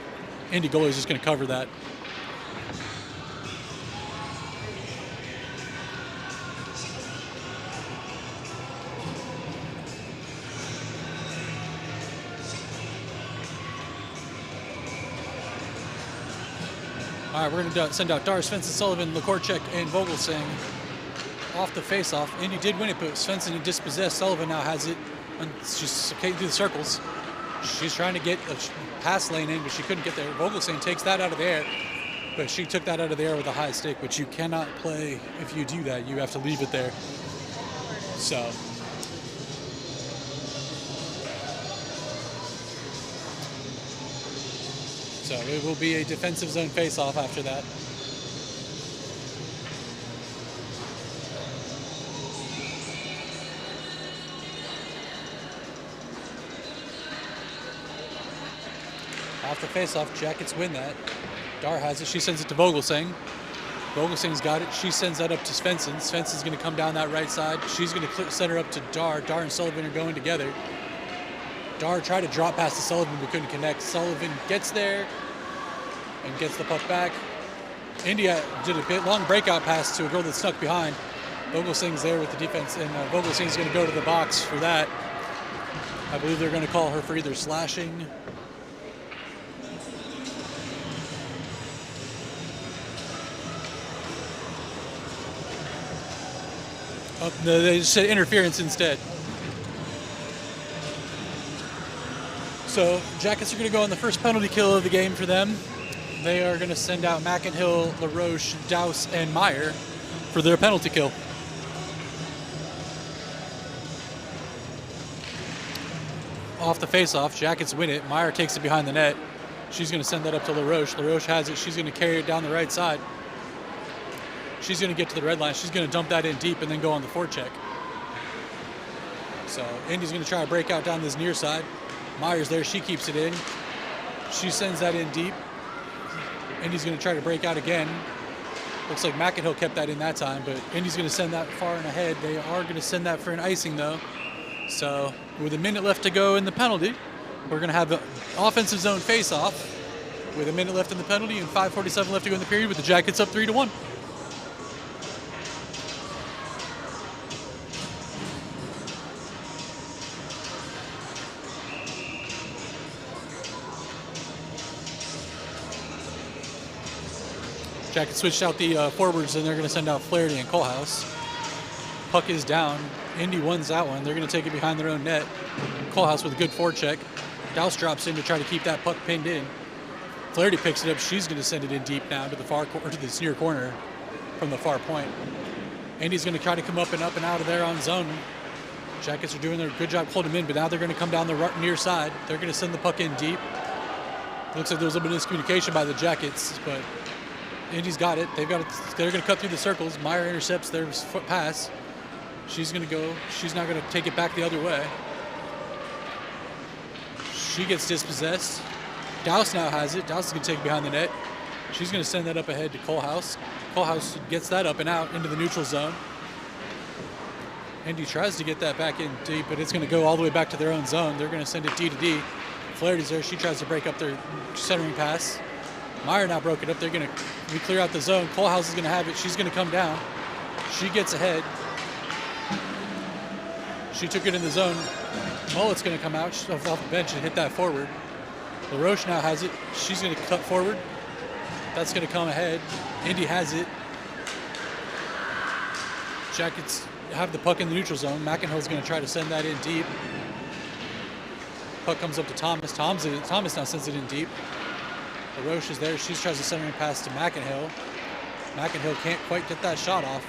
Indy goalie is just going to cover that. All right, we're going to send out Dar, Svensson, Sullivan, Lakorchek, and Vogelsang off the face-off. Indy did win it, but Svensson had dispossessed. Sullivan now has it. And she's okay through the circles. She's trying to get a pass lane in, but she couldn't get there. Vogelsang takes that out of the air, but she took that out of the air with a high stick, which you cannot play if you do that. You have to leave it there. So it will be a defensive zone face-off after that. Off the face-off, Jackets win that. Dar has it. She sends it to Vogelsang. Vogelsang's got it. She sends that up to Svensson. Svensson's going to come down that right side. She's going to set her up to Dar. Dar and Sullivan are going together. Dar tried to drop past to Sullivan, but couldn't connect. Sullivan gets there and gets the puck back. India did a long breakout pass to a girl that stuck behind. Vogelsang's there with the defense, and Vogelsang's going to go to the box for that. I believe they're going to call her for either slashing. Oh, no, they just said interference instead. So Jackets are going to go on the first penalty kill of the game for them. They are going to send out McInhill, LaRoche, Douse, and Meyer for their penalty kill. Off the face-off, Jackets win it. Meyer takes it behind the net. She's going to send that up to LaRoche. LaRoche has it. She's going to carry it down the right side. She's going to get to the red line. She's going to dump that in deep and then go on the forecheck. So Indy's going to try to break out down this near side. Meyer's there. She keeps it in. She sends that in deep. Indy's going to try to break out again. Looks like McInhill kept that in that time, but Indy's going to send that far and ahead. They are going to send that for an icing, though. So with a minute left to go in the penalty, we're going to have the offensive zone face-off with a minute left in the penalty and 5:47 left to go in the period with the Jackets up 3-1. Jackets switched out the forwards, and they're going to send out Flaherty and Kohlhaas. Puck is down. Indy wins that one. They're going to take it behind their own net. Kohlhaas with a good forecheck. Douse drops in to try to keep that puck pinned in. Flaherty picks it up. She's going to send it in deep now to the far to this near corner from the far point. Indy's going to try to come up and out of there on zone. Jackets are doing their good job holding them in, but now they're going to come down the near side. They're going to send the puck in deep. Looks like there was a little bit of miscommunication by the Jackets, but Indy's got it. They've got it. They're going to cut through the circles. Meyer intercepts their foot pass. She's going to go. She's not going to take it back the other way. She gets dispossessed. Douse now has it. Douse is going to take it behind the net. She's going to send that up ahead to Kohlhaas. Kohlhaas gets that up and out into the neutral zone. Indy tries to get that back in deep, but it's going to go all the way back to their own zone. They're going to send it D to D. Flaherty's there. She tries to break up their centering pass. Meyer now broke it up. They're going to clear out the zone. Kohlhaas is going to have it. She's going to come down. She gets ahead. She took it in the zone. Mullet's going to come out off the bench and hit that forward. LaRoche now has it. She's going to cut forward. That's going to come ahead. Indy has it. Jackets have the puck in the neutral zone. McInhill's going to try to send that in deep. Puck comes up to Thomas. Thomas now sends it in deep. LaRoche is there. She tries to center and pass to McInhill. McInhill can't quite get that shot off.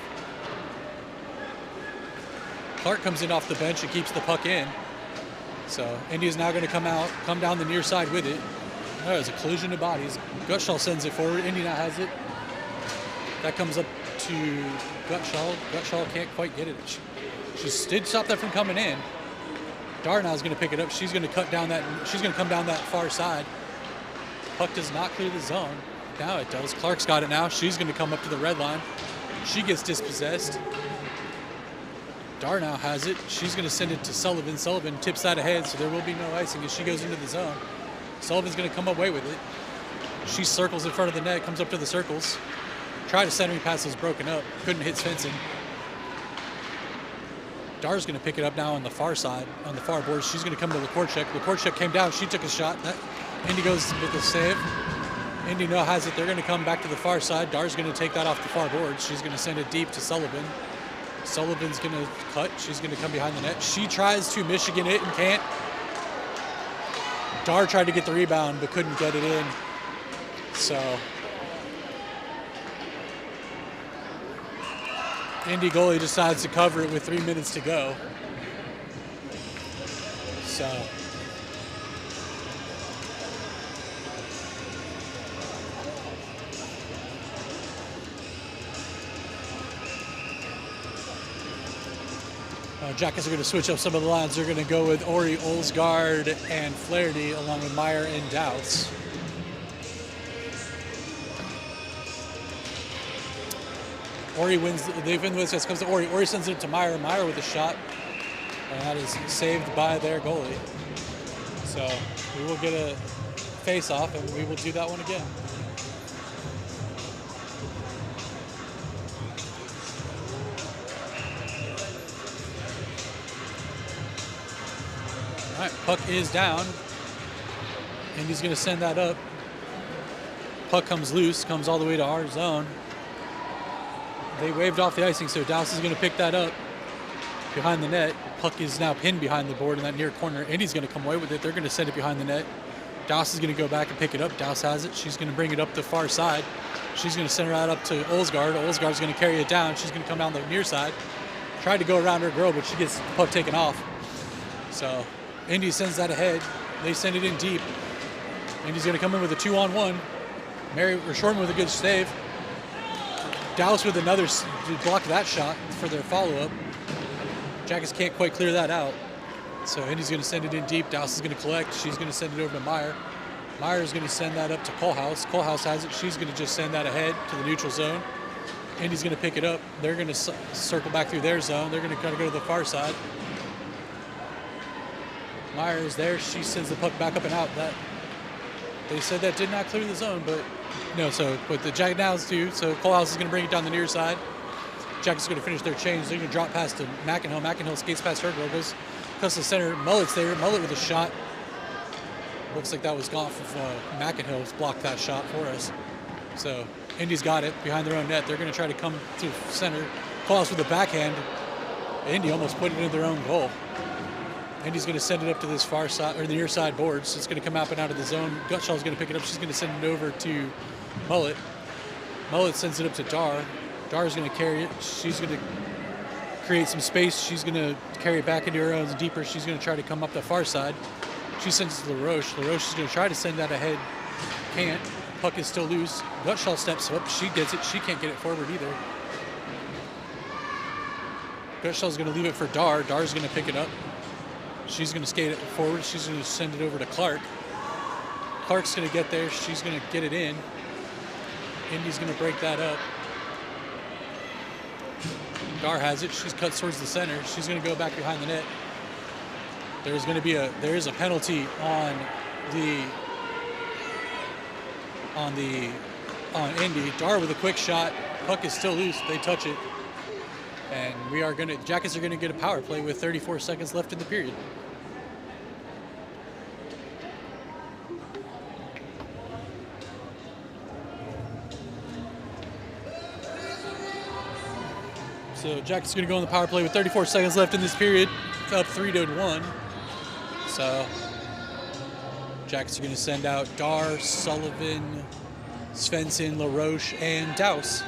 Clark comes in off the bench and keeps the puck in. So Indy's now going to come down the near side with it. There's a collision of bodies. Gutschall sends it forward. Indy now has it. That comes up to Gutschall. Gutschall can't quite get it. She did stop that from coming in. Darnow's going to pick it up. She's going to cut down that. She's going to come down that far side. Puck does not clear the zone. Now it does. Clark's got it now. She's going to come up to the red line. She gets dispossessed. Darnow has it. She's going to send it to Sullivan. Sullivan tips that ahead, so there will be no icing as she goes into the zone. Sullivan's going to come away with it. She circles in front of the net, comes up to the circles. Tried a centering pass, was broken up. Couldn't hit Svensson. Dar's going to pick it up now on the far side, on the far board. She's going to come to Lakorchek. Lakorchek came down. She took a shot. Indy goes with the save. Indy now has it. They're going to come back to the far side. Dar's going to take that off the far board. She's going to send it deep to Sullivan. Sullivan's going to cut. She's going to come behind the net. She tries to Michigan it and can't. Dar tried to get the rebound but couldn't get it in. So Indy goalie decides to cover it with 3 minutes to go. So Jackets are going to switch up some of the lines. They're going to go with Ori, Olsgaard, and Flaherty, along with Meyer and Douse. Ori wins. They win this. It comes to Ori. Ori sends it to Meyer. Meyer with a shot, and that is saved by their goalie. So we will get a face-off, and we will do that one again. All right, puck is down. Indy's going to send that up. Puck comes loose, comes all the way to our zone. They waved off the icing, so Douse is going to pick that up behind the net. Puck is now pinned behind the board in that near corner. Indy's going to come away with it. They're going to send it behind the net. Douse is going to go back and pick it up. Douse has it. She's going to bring it up the far side. She's going to send it right up to Olsgaard. Olsgaard's going to carry it down. She's going to come down the near side. Tried to go around her girl, but she gets the puck taken off. So Indy sends that ahead. They send it in deep. Indy's going to come in with a 2-on-1. Shorten with a good save. Douse with another block that shot for their follow-up. Jackets can't quite clear that out. So Indy's going to send it in deep. Douse is going to collect. She's going to send it over to Meyer. Meyer is going to send that up to Kohlhaas. Kohlhaas has it. She's going to just send that ahead to the neutral zone. Indy's going to pick it up. They're going to circle back through their zone. They're going to kind of go to the far side. Meyer is there. She sends the puck back up and out. That they said that did not clear the zone, but no. So, but the Jacket Now's do. So Kohlhaas is going to bring it down the near side. Jackets are going to finish their change. They're going to drop past to McEnhill. McEnhill skates past her girl, goes to the center. Mullet's there. Mullet with a shot. Looks like that was gone from McEnhill's blocked that shot for us. So Indy's got it behind their own net. They're going to try to come to center. Kohlhaas with the backhand. Indy almost put it into their own goal. Indy's going to send it up to this far side, or the near side boards. It's going to come up and out of the zone. Gutshall's going to pick it up. She's going to send it over to Mullet. Mullet sends it up to Dar. Dar's going to carry it. She's going to create some space. She's going to carry it back into her own deeper. She's going to try to come up the far side. She sends it to LaRoche. LaRoche is going to try to send that ahead. Can't. Puck is still loose. Gutshall steps up. She gets it. She can't get it forward either. Gutshall's going to leave it for Dar. Dar's going to pick it up. She's going to skate it forward. She's going to send it over to Clark. Clark's going to get there. She's going to get it in. Indy's going to break that up. Dar has it. She's cut towards the center. She's going to go back behind the net. There is a penalty on Indy. Dar with a quick shot. Puck is still loose. They touch it. And Jackets are going to get a power play with 34 seconds left in the period. So Jackets are going to go on the power play with 34 seconds left in this period. Up 3-1. So Jackets are going to send out Dar, Sullivan, Svensson, LaRoche, and Douse.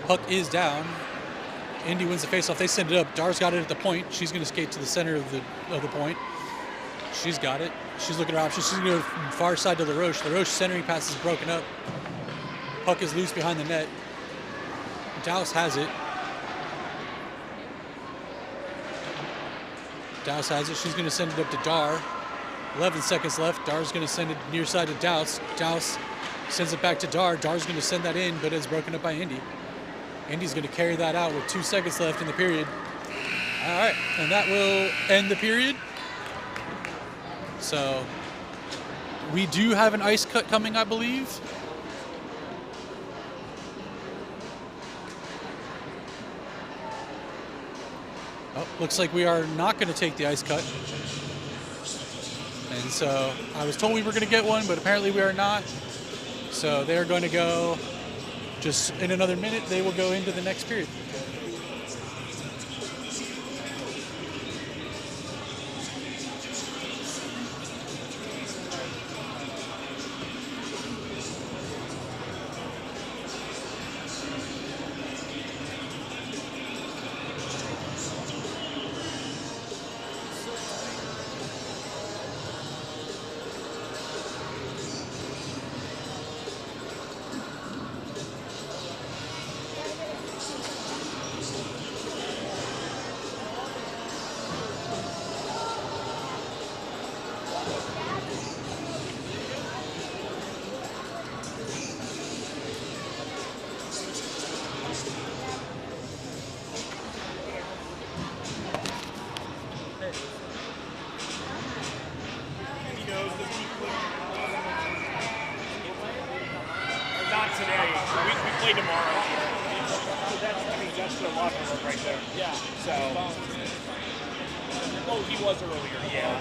Puck is down. Indy wins the faceoff. They send it up. Dar's got it at the point. She's going to skate to the center of the point. She's got it. She's looking at her options. She's going to go from far side to LaRoche. LaRoche centering pass is broken up. Puck is loose behind the net. Douse has it. Douse has it. She's going to send it up to Dar. 11 seconds left. Dar's going to send it near side to Douse. Douse sends it back to Dar. Dar's going to send that in, but it's broken up by Indy. Indy's going to carry that out with 2 seconds left in the period. All right, and that will end the period. So we do have an ice cut coming, I believe. Oh, looks like we are not going to take the ice cut. And so I was told we were going to get one, but apparently we are not. So they're going to go, just in another minute, they will go into the next period. Not today. We play tomorrow. So that's the locker room right there. Yeah. So. Oh, he was earlier. Yeah.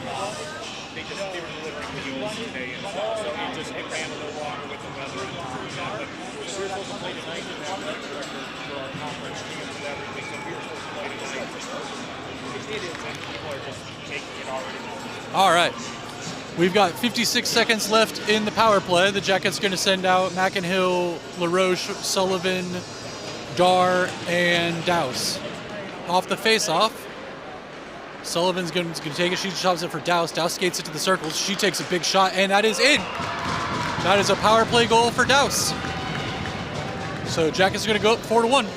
They were delivering videos today and stuff. So it ran a little longer with the weather and time. But we were supposed to play tonight and have that director for our conference games and everything. So we were supposed to play tonight. It is, and people are just taking it already. All right. We've got 56 seconds left in the power play. The Jackets are going to send out McInhill, LaRoche, Sullivan, Dar, and Dowse. Off the face-off, Sullivan's going to take it. She shoves it for Dowse. Dowse skates it to the circles. She takes a big shot, and that is in. That is a power play goal for Dowse. So Jackets are going to go up 4-1.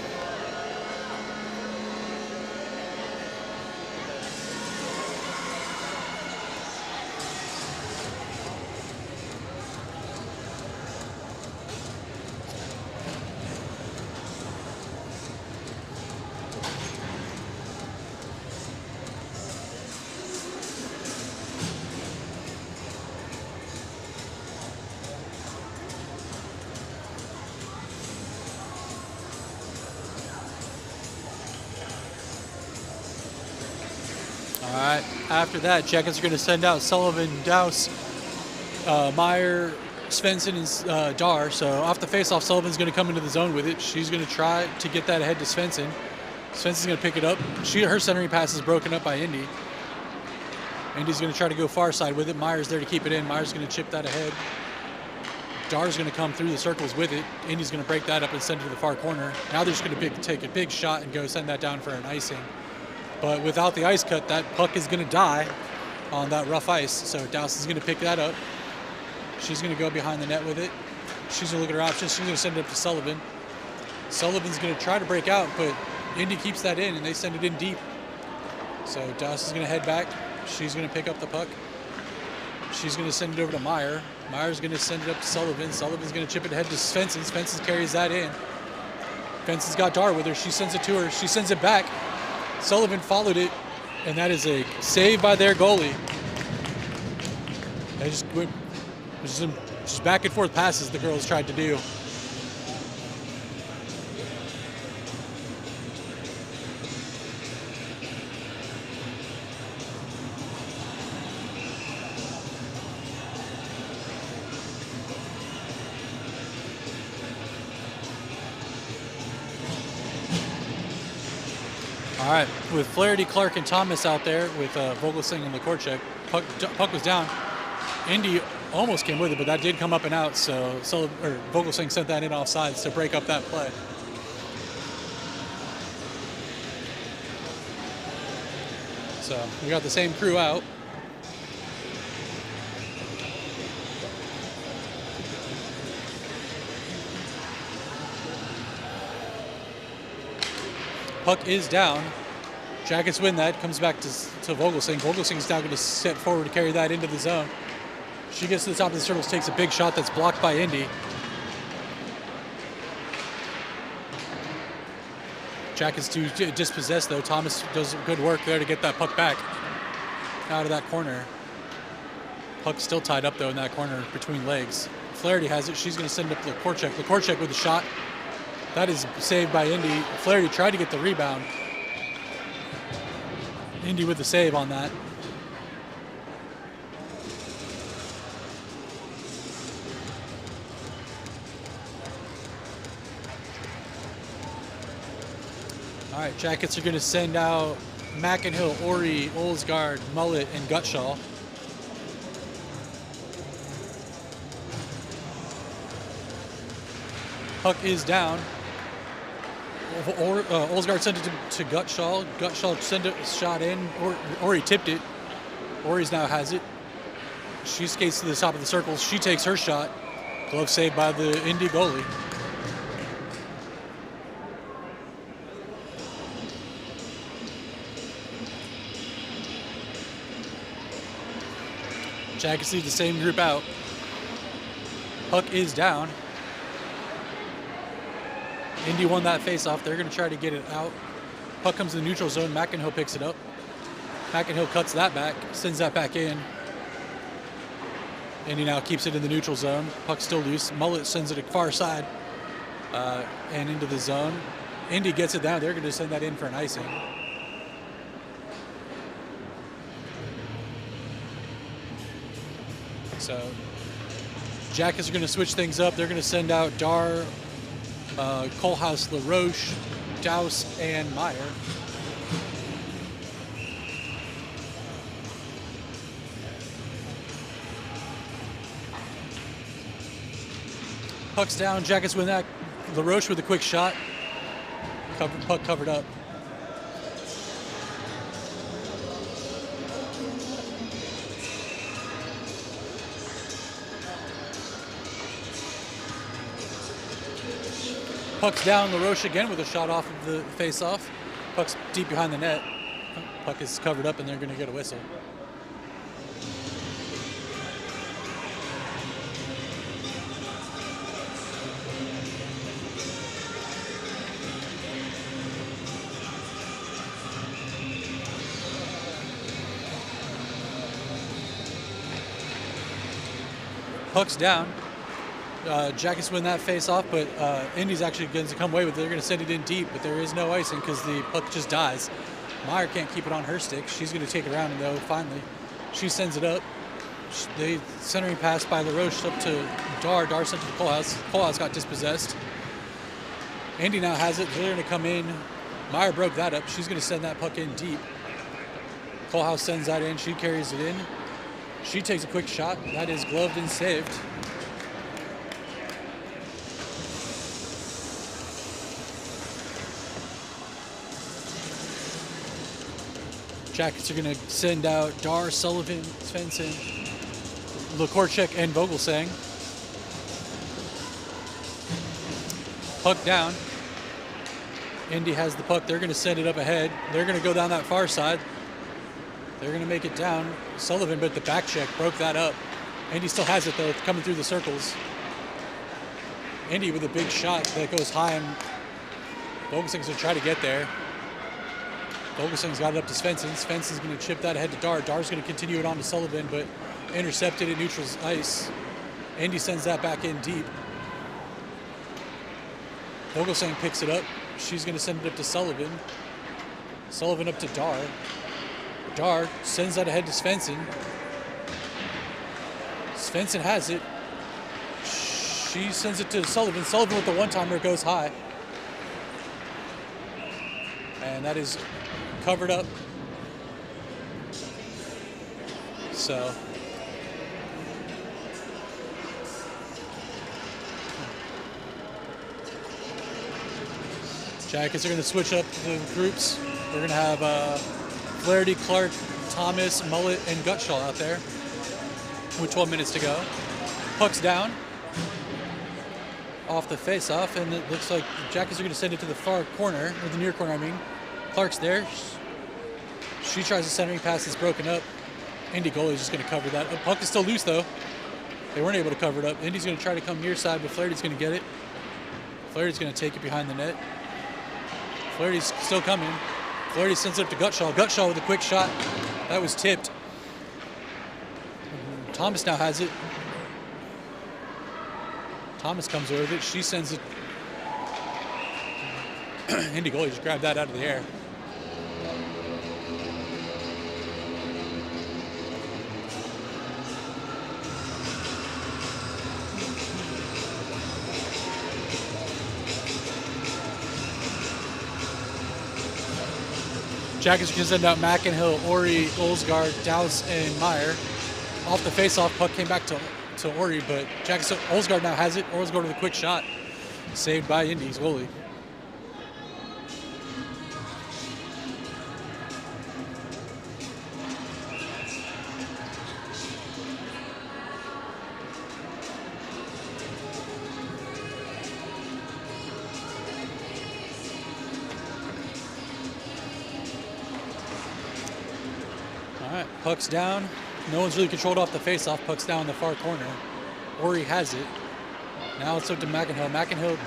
All right. After that, Jackets are going to send out Sullivan, Dowse, Meyer, Svensson, and Dar. So off the face-off, Sullivan's going to come into the zone with it. She's going to try to get that ahead to Svensson. Svensson's going to pick it up. Her centering pass is broken up by Indy. Indy's going to try to go far side with it. Meyer's there to keep it in. Meyer's going to chip that ahead. Dar's going to come through the circles with it. Indy's going to break that up and send it to the far corner. Now they're just going to take a big shot and go send that down for an icing. But without the ice cut, that puck is going to die on that rough ice. So Dowse is going to pick that up. She's going to go behind the net with it. She's going to look at her options. She's going to send it up to Sullivan. Sullivan's going to try to break out, but Indy keeps that in, and they send it in deep. So Dowse is going to head back. She's going to pick up the puck. She's going to send it over to Meyer. Meyer's going to send it up to Sullivan. Sullivan's going to chip it ahead to Svensson. Svensson carries that in. Svensson's got Dar with her. She sends it to her. She sends it back. Sullivan followed it, and that is a save by their goalie. They just went just back and forth passes the girls tried to do. All right, with Flaherty, Clark, and Thomas out there with Vogelsing and Lekorchek, puck was down. Indy almost came with it, but that did come up and out, so Vogelsing sent that in offsides to break up that play. So we got the same crew out. Puck is down. Jackets win that. Comes back to Vogelsing. Vogelsing's now going to step forward to carry that into the zone. She gets to the top of the circles, takes a big shot that's blocked by Indy. Jackets do dispossess, though. Thomas does good work there to get that puck back out of that corner. Puck's still tied up, though, in that corner between legs. Flaherty has it. She's going to send it up to Lekorchek. Lekorchek with a shot. That is saved by Indy. Flaherty tried to get the rebound. Indy with the save on that. right, Jackets are going to send out Mackinhill, Ori, Olsgaard, Mullet, and Gutshaw. Puck is down. Olsgaard sent it to Gutshaw. Gutshaw sent a shot in. Ori tipped it. Ori's now has it. She skates to the top of the circle. She takes her shot. Glove saved by the IND goalie. Jackets lead the same group out. Puck is down. Indy won that face-off. They're going to try to get it out. Puck comes to the neutral zone. Mackinhill picks it up. Mackinhill cuts that back, sends that back in. Indy now keeps it in the neutral zone. Puck's still loose. Mullet sends it to far side and into the zone. Indy gets it down. They're going to send that in for an icing. So Jackets are going to switch things up. They're going to send out Dar, Kohlhaas, LaRoche, Douse, and Meyer. Puck's down. Jackets win that. LaRoche with a quick shot. Puck covered up. Puck's down. LaRoche again with a shot off of the face-off. Puck's deep behind the net. Puck is covered up, and they're going to get a whistle. Puck's down. Jackets win that face-off, but Indy's actually going to come away with it. They're going to send it in deep, but there is no icing because the puck just dies. Meyer can't keep it on her stick. She's going to take it around, and though finally she sends it up. The centering pass by LaRoche up to Dar. Dar sent it to Kohlhaas. Kohlhaas got dispossessed. Indy now has it. They're going to come in. Meyer broke that up. She's going to send that puck in deep. Kohlhaas sends that in. She carries it in. She takes a quick shot. That is gloved and saved. Jackets are going to send out Dar, Sullivan, Svensson, Lekorchek, and Vogelsang. Puck down. Indy has the puck. They're going to send it up ahead. They're going to go down that far side. They're going to make it down. Sullivan, but the back check broke that up. Indy still has it, though. It's coming through the circles. Indy with a big shot that goes high, and Vogelsang's going to try to get there. Vogelsang's got it up to Svensson. Svensson's going to chip that ahead to Dar. Dar's going to continue it on to Sullivan, but intercepted at neutral ice. Indy sends that back in deep. Vogelsang picks it up. She's going to send it up to Sullivan. Sullivan up to Dar. Dar sends that ahead to Svensson. Svensson has it. She sends it to Sullivan. Sullivan with the one-timer goes high. And that is covered up. So Jackets are going to switch up the groups. We're going to have Flaherty, Clark, Thomas, Mullet, and Gutshaw out there with 12 minutes to go. Puck's down off the face-off, and it looks like the Jackets are going to send it to the far corner, or the near corner, I mean. Clark's there. She tries a centering pass that's broken up. Indy goalie's just going to cover that. Puck is still loose, though. They weren't able to cover it up. Indy's going to try to come near side, but Flaherty's going to get it. Flaherty's going to take it behind the net. Flaherty's still coming. Flaherty sends it up to Gutshaw. Gutshaw with a quick shot. That was tipped. Thomas now has it. Thomas comes over with it. She sends it. Indy goalie just grabbed that out of the air. Jackets can send out Mackinhill, Ori, Olsgaard, Douse, and Meyer. Off the face-off, puck came back to Ori, but Olsgaard now has it. Olsgaard with a quick shot. Saved by Indy's goalie. All right, puck's down. No one's really controlled off the face-off. Puck's down in the far corner. Ori has it. Now it's up to Mackinhill. Mackinhill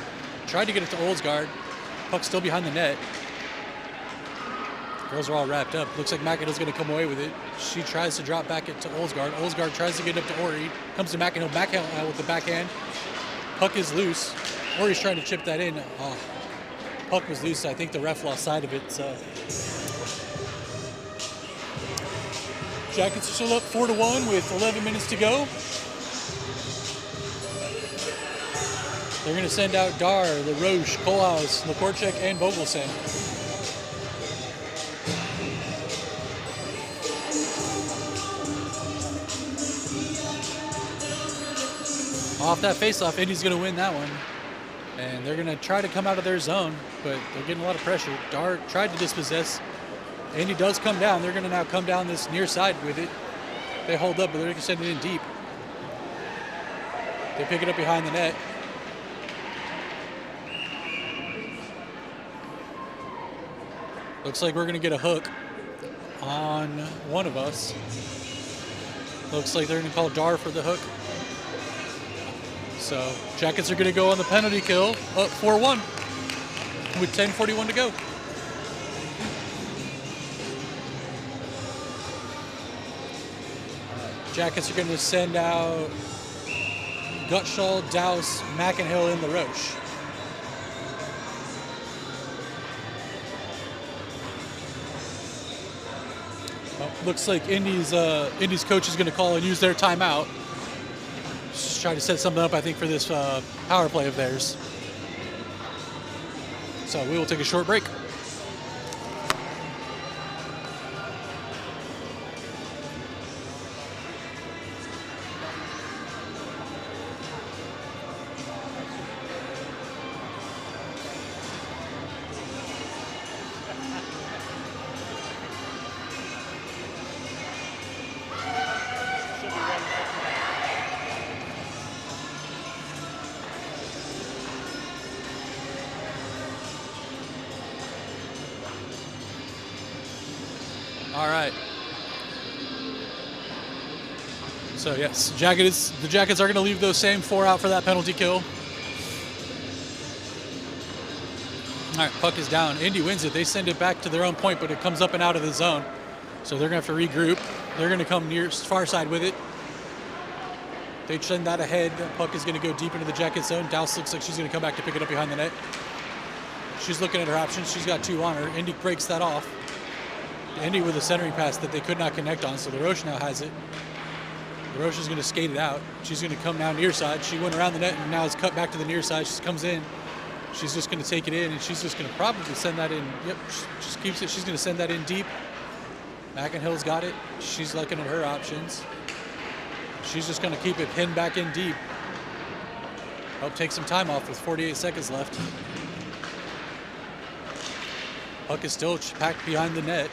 tried to get it to Olsgaard. Puck's still behind the net. Girls are all wrapped up. Looks like Mackinhill's going to come away with it. She tries to drop back it to Olsgaard. Olsgaard tries to get it up to Ori. Comes to Mackinhill. Mackinhill with the backhand. Puck is loose. Ori's trying to chip that in. Oh, puck was loose. I think the ref lost sight of it. So Jackets are still up 4-1 with 11 minutes to go. They're going to send out Dar, LaRoche, Kohlhaus, Lekorchek, and Vogelsang. Off that faceoff, Indy's going to win that one. And they're going to try to come out of their zone, but they're getting a lot of pressure. Dar tried to dispossess. Indy does come down. They're going to now come down this near side with it. They hold up, but they're going to send it in deep. They pick it up behind the net. Looks like we're going to get a hook on one of us. Looks like they're going to call Dar for the hook. So Jackets are going to go on the penalty kill, up 4-1 with 10:41 to go. Jackets are going to send out Gutschall, Douse, Mackinhill, and LaRoche. Looks like Indy's coach is going to call and use their timeout. Just try to set something up, I think, for this power play of theirs. So we will take a short break. All right. So yes, the Jackets are going to leave those same 4 out for that penalty kill. All right, puck is down. Indy wins it. They send it back to their own point, but it comes up and out of the zone. So they're going to have to regroup. They're going to come near far side with it. They send that ahead. Puck is going to go deep into the Jacket zone. Douse looks like she's going to come back to pick it up behind the net. She's looking at her options. She's got 2 on her. Indy breaks that off. Indy with a centering pass that they could not connect on, so LaRoche now has it. LaRoche is going to skate it out. She's going to come down near side. She went around the net and now is cut back to the near side. She comes in. She's just going to take it in, and she's just going to probably send that in. Yep, just keeps it. She's going to send that in deep. Mackinhill's got it. She's looking at her options. She's just going to keep it pinned back in deep. Hope take some time off with 48 seconds left. Puck is still packed behind the net.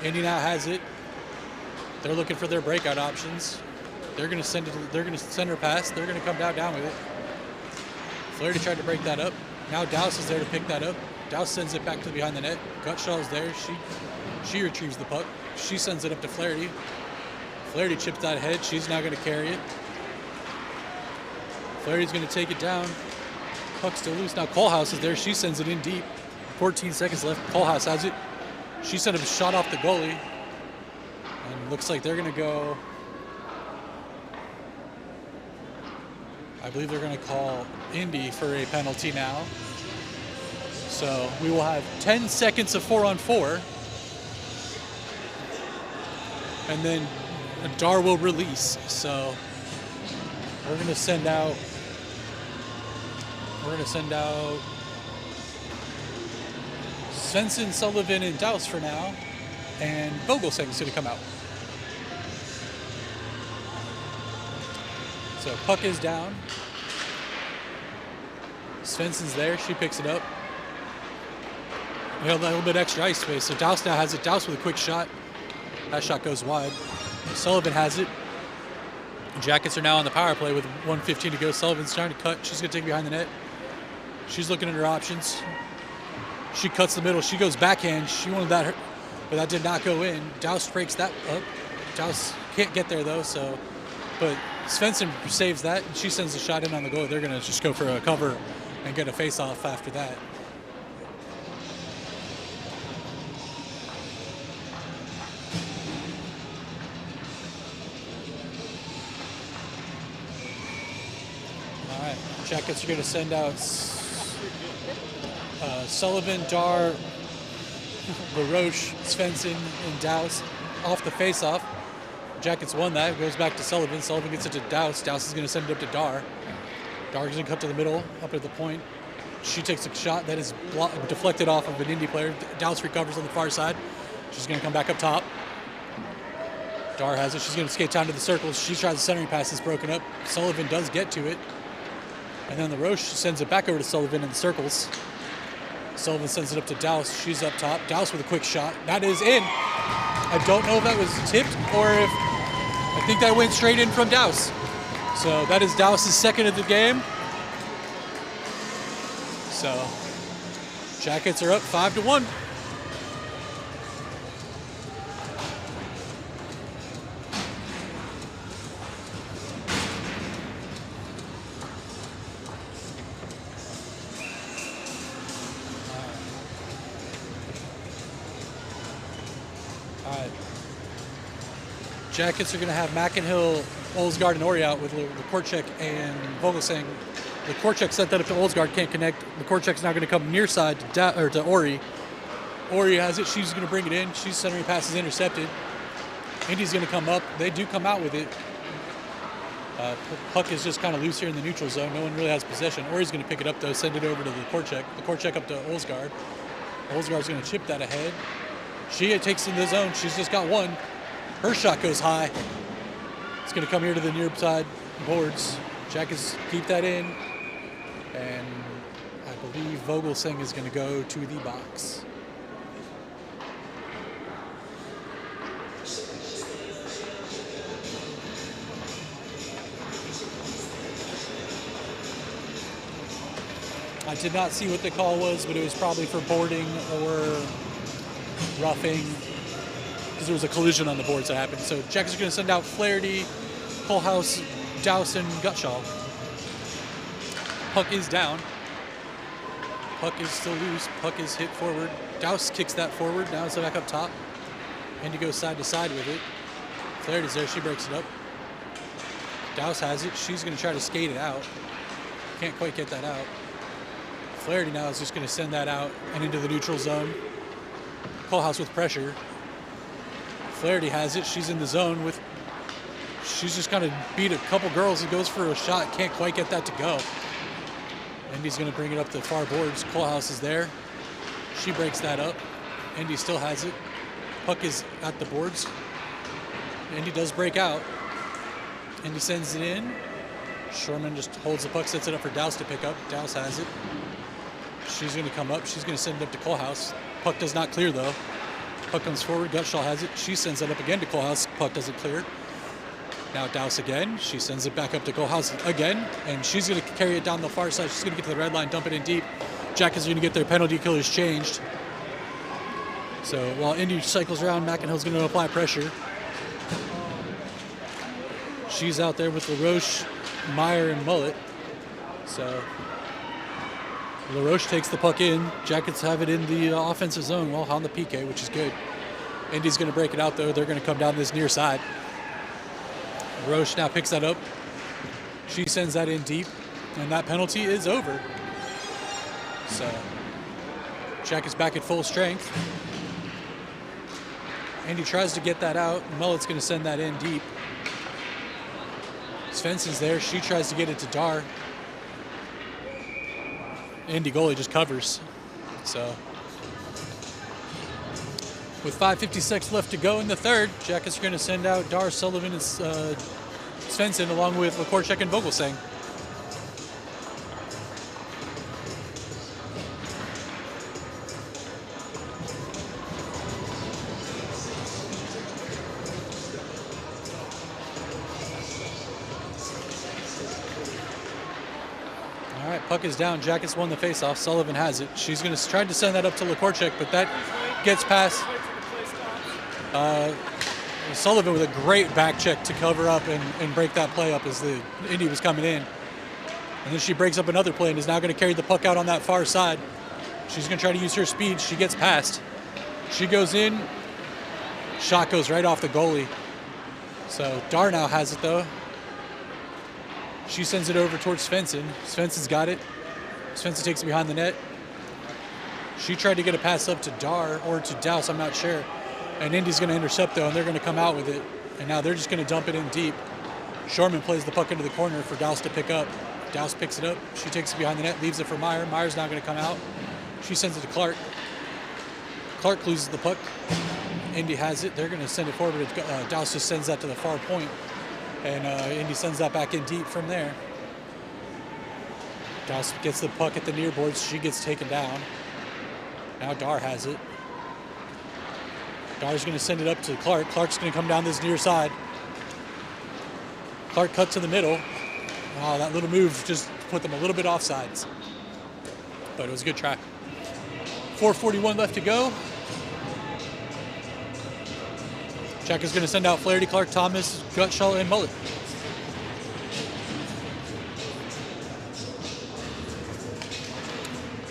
Indy now has it. They're looking for their breakout options. They're going to send it. They're going to send her pass. They're going to come down with it. Flaherty tried to break that up. Now Douse is there to pick that up. Douse sends it back to behind the net. Gutschall is there. She retrieves the puck. She sends it up to Flaherty. Flaherty chips that ahead. She's now going to carry it. Flaherty's going to take it down. Puck's still loose. Now Kohlhaus is there. She sends it in deep. 14 seconds left. Kohlhaus has it. She sent a shot off the goalie. And looks like they're going to go. I believe they're going to call Indy for a penalty now. So we will have 10 seconds of 4-on-4. And then Dar will release. So we're going to send out. Svensson, Sullivan, and Douse for now. And Vogelsang's going to come out. So puck is down. Svensson's there. She picks it up. We have a little bit extra ice space. So Douse now has it. Douse with a quick shot. That shot goes wide. Sullivan has it. Jackets are now on the power play with 1:15 to go. Sullivan's trying to cut. She's going to take behind the net. She's looking at her options. She cuts the middle. She goes backhand. She wanted that, but that did not go in. Douse breaks that up. Douse can't get there though. So, but Svensson saves that. And she sends the shot in on the goal. They're going to just go for a cover and get a face-off after that. All right, Jackets are going to send out Sullivan, Dar, LaRoche, Svensson, and Douse off the face-off. Jackets won that. Goes back to Sullivan. Sullivan gets it to Douse. Douse is going to send it up to Dar. Dar is going to cut to the middle, up at the point. She takes a shot that is deflected off of an Indy player. Douse recovers on the far side. She's going to come back up top. Dar has it. She's going to skate down to the circles. She tries the centering pass. It's broken up. Sullivan does get to it. And then LaRoche sends it back over to Sullivan in the circles. Sullivan sends it up to Douse. She's up top. Douse with a quick shot. That is in. I don't know if that was tipped or if... I think that went straight in from Douse. So that is Douse's second of the game. So Jackets are up 5-1. Jackets are going to have McInhill, Olsgaard, and Ori out with Korchek and Vogelsang. The Korchek sent that up to Olsgaard, can't connect. The Korchek's now going to come near side to Ori. Ori has it. She's going to bring it in. She's centering pass is intercepted. Indy's going to come up. They do come out with it. Puck is just kind of loose here in the neutral zone. No one really has possession. Ori's going to pick it up though, send it over to the Korchek. The Korchek up to Olsgaard. Olsgaard's going to chip that ahead. She takes in the zone. She's just got one. Her shot goes high. It's going to come here to the near side boards. Jackets keep that in. And I believe Vogelsang is going to go to the box. I did not see what the call was, but it was probably for boarding or roughing, because there was a collision on the boards that happened. So Jackets are going to send out Flaherty, Kohlhaas, Douse, and Gutschall. Puck is down. Puck is still loose. Puck is hit forward. Douse kicks that forward. Now it's back up top. Indy goes side to side with it. Flaherty's there. She breaks it up. Douse has it. She's going to try to skate it out. Can't quite get that out. Flaherty now is just going to send that out and into the neutral zone. Kohlhaas with pressure. Flaherty has it. She's in the zone with... She's just kind of beat a couple girls and goes for a shot. Can't quite get that to go. Indy's going to bring it up the far boards. Kohlhaas is there. She breaks that up. Indy still has it. Puck is at the boards. Indy does break out. Indy sends it in. Shorman just holds the puck, sets it up for Douse to pick up. Douse has it. She's going to come up. She's going to send it up to Kohlhaas. Puck does not clear, though. Puck comes forward. Gutschall has it. She sends it up again to Kohlhaas. Puck doesn't clear. Now Douse again. She sends it back up to Kohlhaas again, and she's going to carry it down the far side. She's going to get to the red line, dump it in deep. Jackets are going to get their penalty killers changed. So while Indy cycles around, McInhill's going to apply pressure. She's out there with LaRoche, Meyer, and Mullet. So LaRoche takes the puck in. Jackets have it in the offensive zone, well, on the PK, which is good. Indy's going to break it out, though. They're going to come down this near side. LaRoche now picks that up. She sends that in deep, and that penalty is over. So Jackets back at full strength. Indy tries to get that out. Mullet's going to send that in deep. Svensson's there. She tries to get it to Dar. Indy goalie just covers. So With 5:56 left to go in the third, Jackets are going to send out Dar, Sullivan, and Svensson along with Lekorchek and Vogelsang. All right, puck is down. Jackets won the faceoff. Sullivan has it. She's going to try to send that up to Lekorchek, but that gets past Sullivan with a great back check to cover up and break that play up as the Indy was coming in. And then she breaks up another play and is now going to carry the puck out on that far side. She's going to try to use her speed. She gets past. She goes in. Shot goes right off the goalie. So Dar now has it though. She sends it over towards Svensson. Svensson's got it. Svensson takes it behind the net. She tried to get a pass up to Dar or to Douse, I'm not sure. And Indy's going to intercept though, and they're going to come out with it. And now they're just going to dump it in deep. Shorman plays the puck into the corner for Douse to pick up. Douse picks it up. She takes it behind the net, leaves it for Meyer. Meyer's now going to come out. She sends it to Clark. Clark loses the puck. Indy has it. They're going to send it forward. Douse just sends that to the far point. And Indy sends that back in deep from there. Douse gets the puck at the near boards. She gets taken down. Now Dar has it. Dar's going to send it up to Clark. Clark's going to come down this near side. Clark cuts to the middle. Oh, that little move just put them a little bit offsides. But it was a good try. 4:41 left to go. Jack is going to send out Flaherty, Clark, Thomas, Gutschall, and Mullet.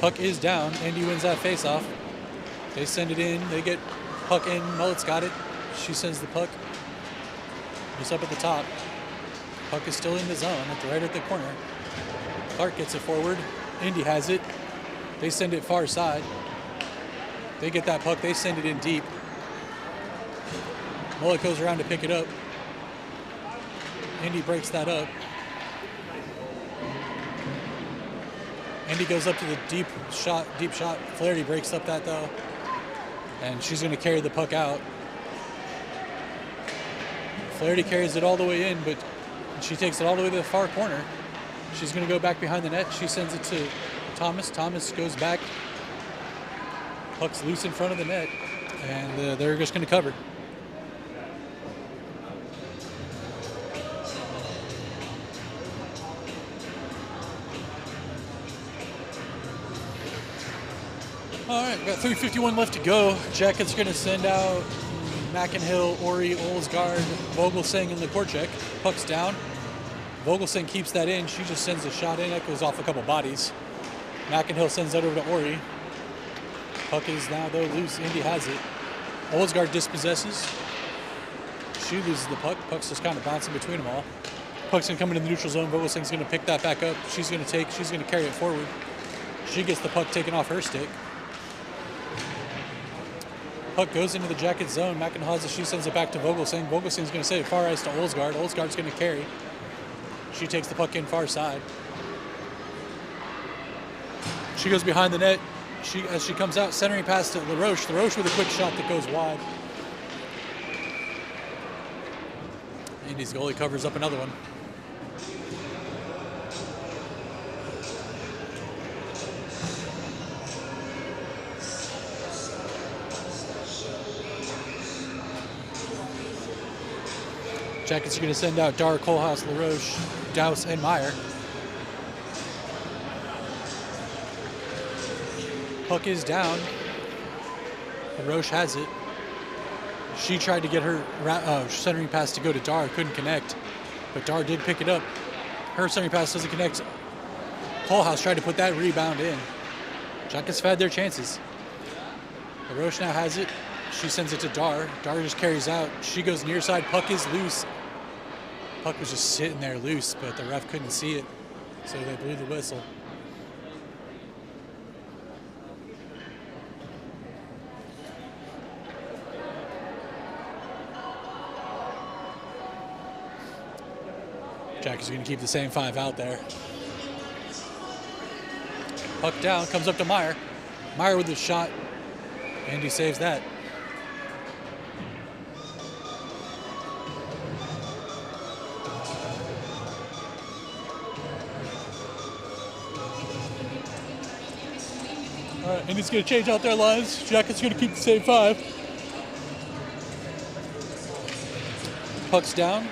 Puck is down. Indy wins that faceoff. They send it in. They get puck in. Mullet's got it. She sends the puck. It's up at the top. Puck is still in the zone, right at the corner. Clark gets it forward. Indy has it. They send it far side. They get that puck. They send it in deep. Mullet goes around to pick it up. Indy breaks that up. Indy goes up to the deep shot. Flaherty breaks up that though. And she's going to carry the puck out. Flaherty carries it all the way in, but she takes it all the way to the far corner. She's going to go back behind the net. She sends it to Thomas. Thomas goes back. Puck's loose in front of the net. And they're just going to cover. All right, got 3:51 left to go. Jackets going to send out McInhill, Ori, Olsgaard, Vogelsang, and Lekorchek. Puck's down. Vogelsang keeps that in. She just sends a shot in. That goes off a couple bodies. McInhill sends that over to Ori. Puck is now, though, loose. Indy has it. Olsgaard dispossesses. She loses the puck. Puck's just kind of bouncing between them all. Puck's going to come into the neutral zone. Vogelsang's going to pick that back up. She's going to carry it forward. She gets the puck taken off her stick. Puck goes into the Jacket zone. McInhill, she sends it back to Vogelsang. Vogelsang's going to send it far ice to Olsgaard. Olsgaard's going to carry. She takes the puck in far side. She goes behind the net. As she comes out, centering pass to LaRoche. LaRoche with a quick shot that goes wide. Indy's goalie covers up another one. Jackets are going to send out Dar, Kohlhaas, LaRoche, Douse, and Meyer. Puck is down. LaRoche has it. She tried to get her centering pass to go to Dar, couldn't connect, but Dar did pick it up. Her centering pass doesn't connect. Kohlhaas tried to put that rebound in. Jackets have had their chances. LaRoche now has it. She sends it to Dar. Dar just carries out. She goes near side. Puck is loose. Puck was just sitting there loose, but the ref couldn't see it, so they blew the whistle. Jackets are going to keep the same five out there. Puck down, comes up to Meyer. Meyer with the shot, and he saves that. All right, and he's going to change out their lines. Jacket's going to keep the same 5. Puck's down.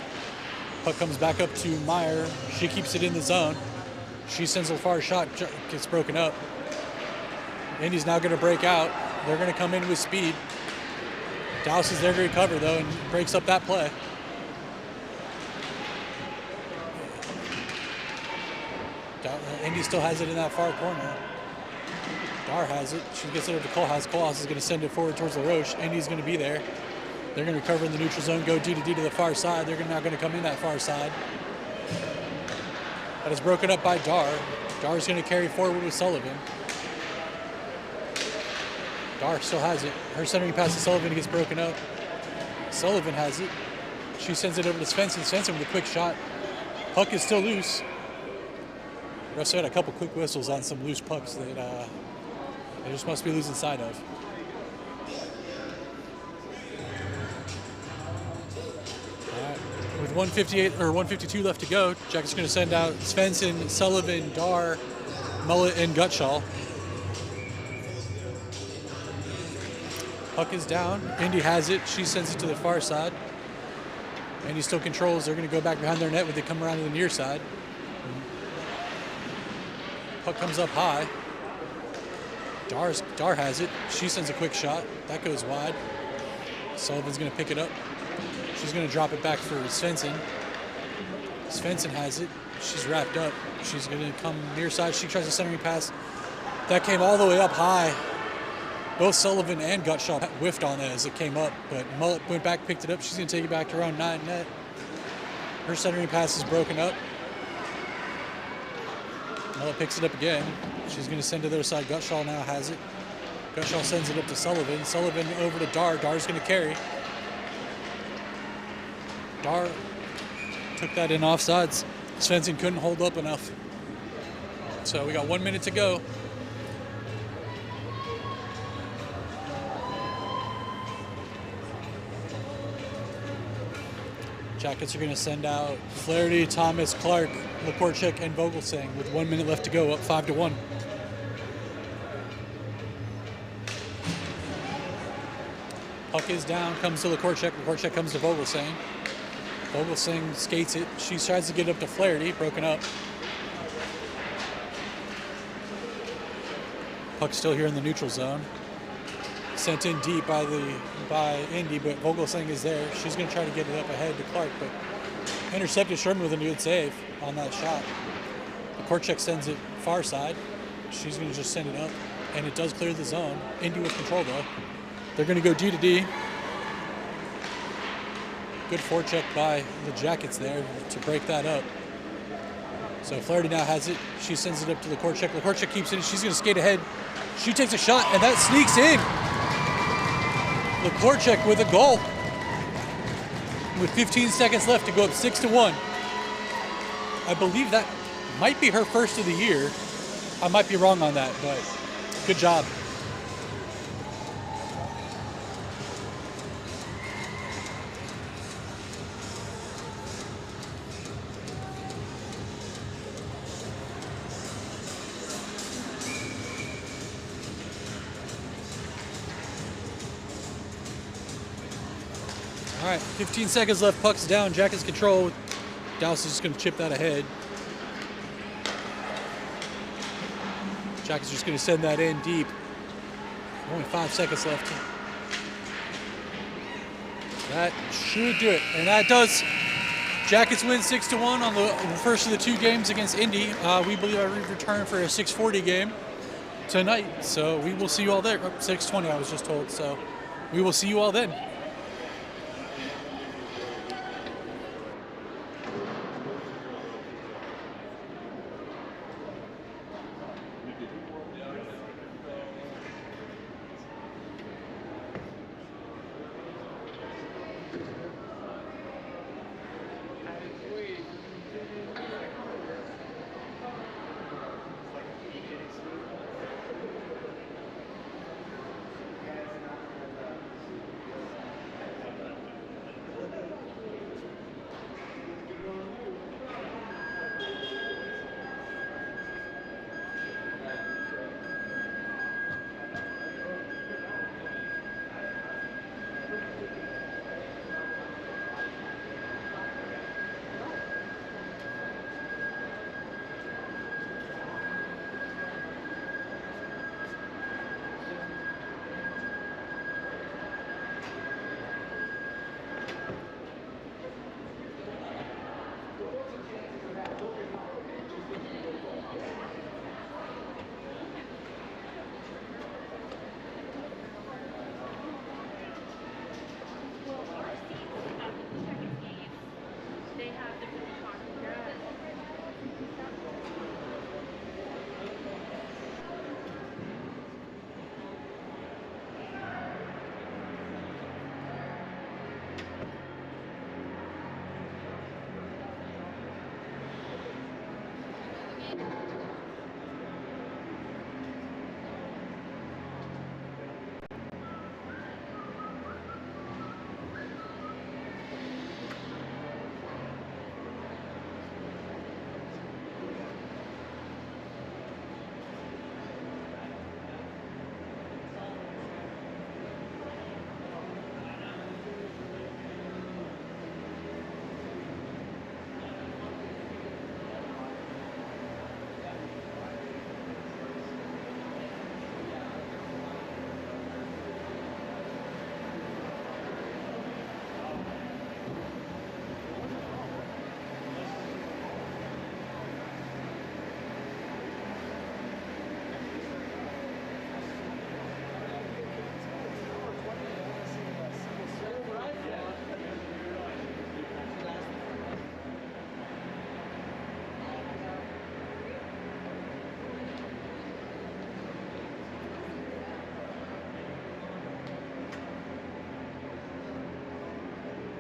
Puck comes back up to Meyer. She keeps it in the zone. She sends a far shot, gets broken up. Indy's now going to break out. They're going to come in with speed. Dallas is there to recover, though, and breaks up that play. Indy still has it in that far corner. Dar has it. She gets it over to Kohlhaas. Kohlhaas is going to send it forward towards LaRoche. Indy's going to be there. They're going to recover in the neutral zone, go D to D to the far side. They're now going to come in that far side. That is broken up by Dar. Dar's going to carry forward with Sullivan. Dar still has it. Her centering pass to Sullivan gets broken up. Sullivan has it. She sends it over to Svensson. Svensson with a quick shot. Puck is still loose. Refs had a couple quick whistles on some loose pucks that they just must be losing sight of. All right. With 158 or 152 left to go, Jacket's going to send out Svensson, Sullivan, Dar, Mullet, and Gutschall. Puck is down. Indy has it. She sends it to the far side. Indy still controls. They're going to go back behind their net when they come around to the near side. Puck comes up high. Dar has it. She sends a quick shot. That goes wide. Sullivan's going to pick it up. She's going to drop it back for Svensson. Svensson has it. She's wrapped up. She's going to come near side. She tries a centering pass. That came all the way up high. Both Sullivan and Gutschall whiffed on it as it came up, but Mullet went back, picked it up. She's going to take it back to around 9 net. Her centering pass is broken up. Mullet picks it up again. She's going to send to the other side. Gutschall now has it. Gutschall sends it up to Sullivan. Sullivan over to Dar. Dar's going to carry. Dar took that in offsides. Svensson couldn't hold up enough. So we got 1 minute to go. Jackets are going to send out Flaherty, Thomas, Clark, Lekorchik, and Vogelsang with 1 minute left to go, up 5-1. Puck is down, comes to Lekorchik. Lekorchik comes to Vogelsang. Vogelsang skates it. She tries to get up to Flaherty, broken up. Puck's still here in the neutral zone. Sent in deep by Indy, but Vogelsang is there. She's going to try to get it up ahead to Clark, but intercepted Sherman with a good save on that shot. Lekorchik sends it far side. She's going to just send it up, and it does clear the zone. Indy with control, though. They're going to go D to D. Good forecheck by the Jackets there to break that up. So Flaherty now has it. She sends it up to Lekorchik. Lekorchik keeps it. She's going to skate ahead. She takes a shot, and that sneaks in. Lekorchik with a goal. With 15 seconds left to go up 6-1. I believe that might be her first of the year. I might be wrong on that, but good job. All right, 15 seconds left. Puck's down. Jackets control. Dallas is just going to chip that ahead. Jackets just going to send that in deep. Only 5 seconds left. That should do it, and that does. Jackets win 6-1 on the first of the 2 games against Indy. We believe I return for a 6:40 game tonight, so we will see you all there. 6:20, I was just told. So we will see you all then.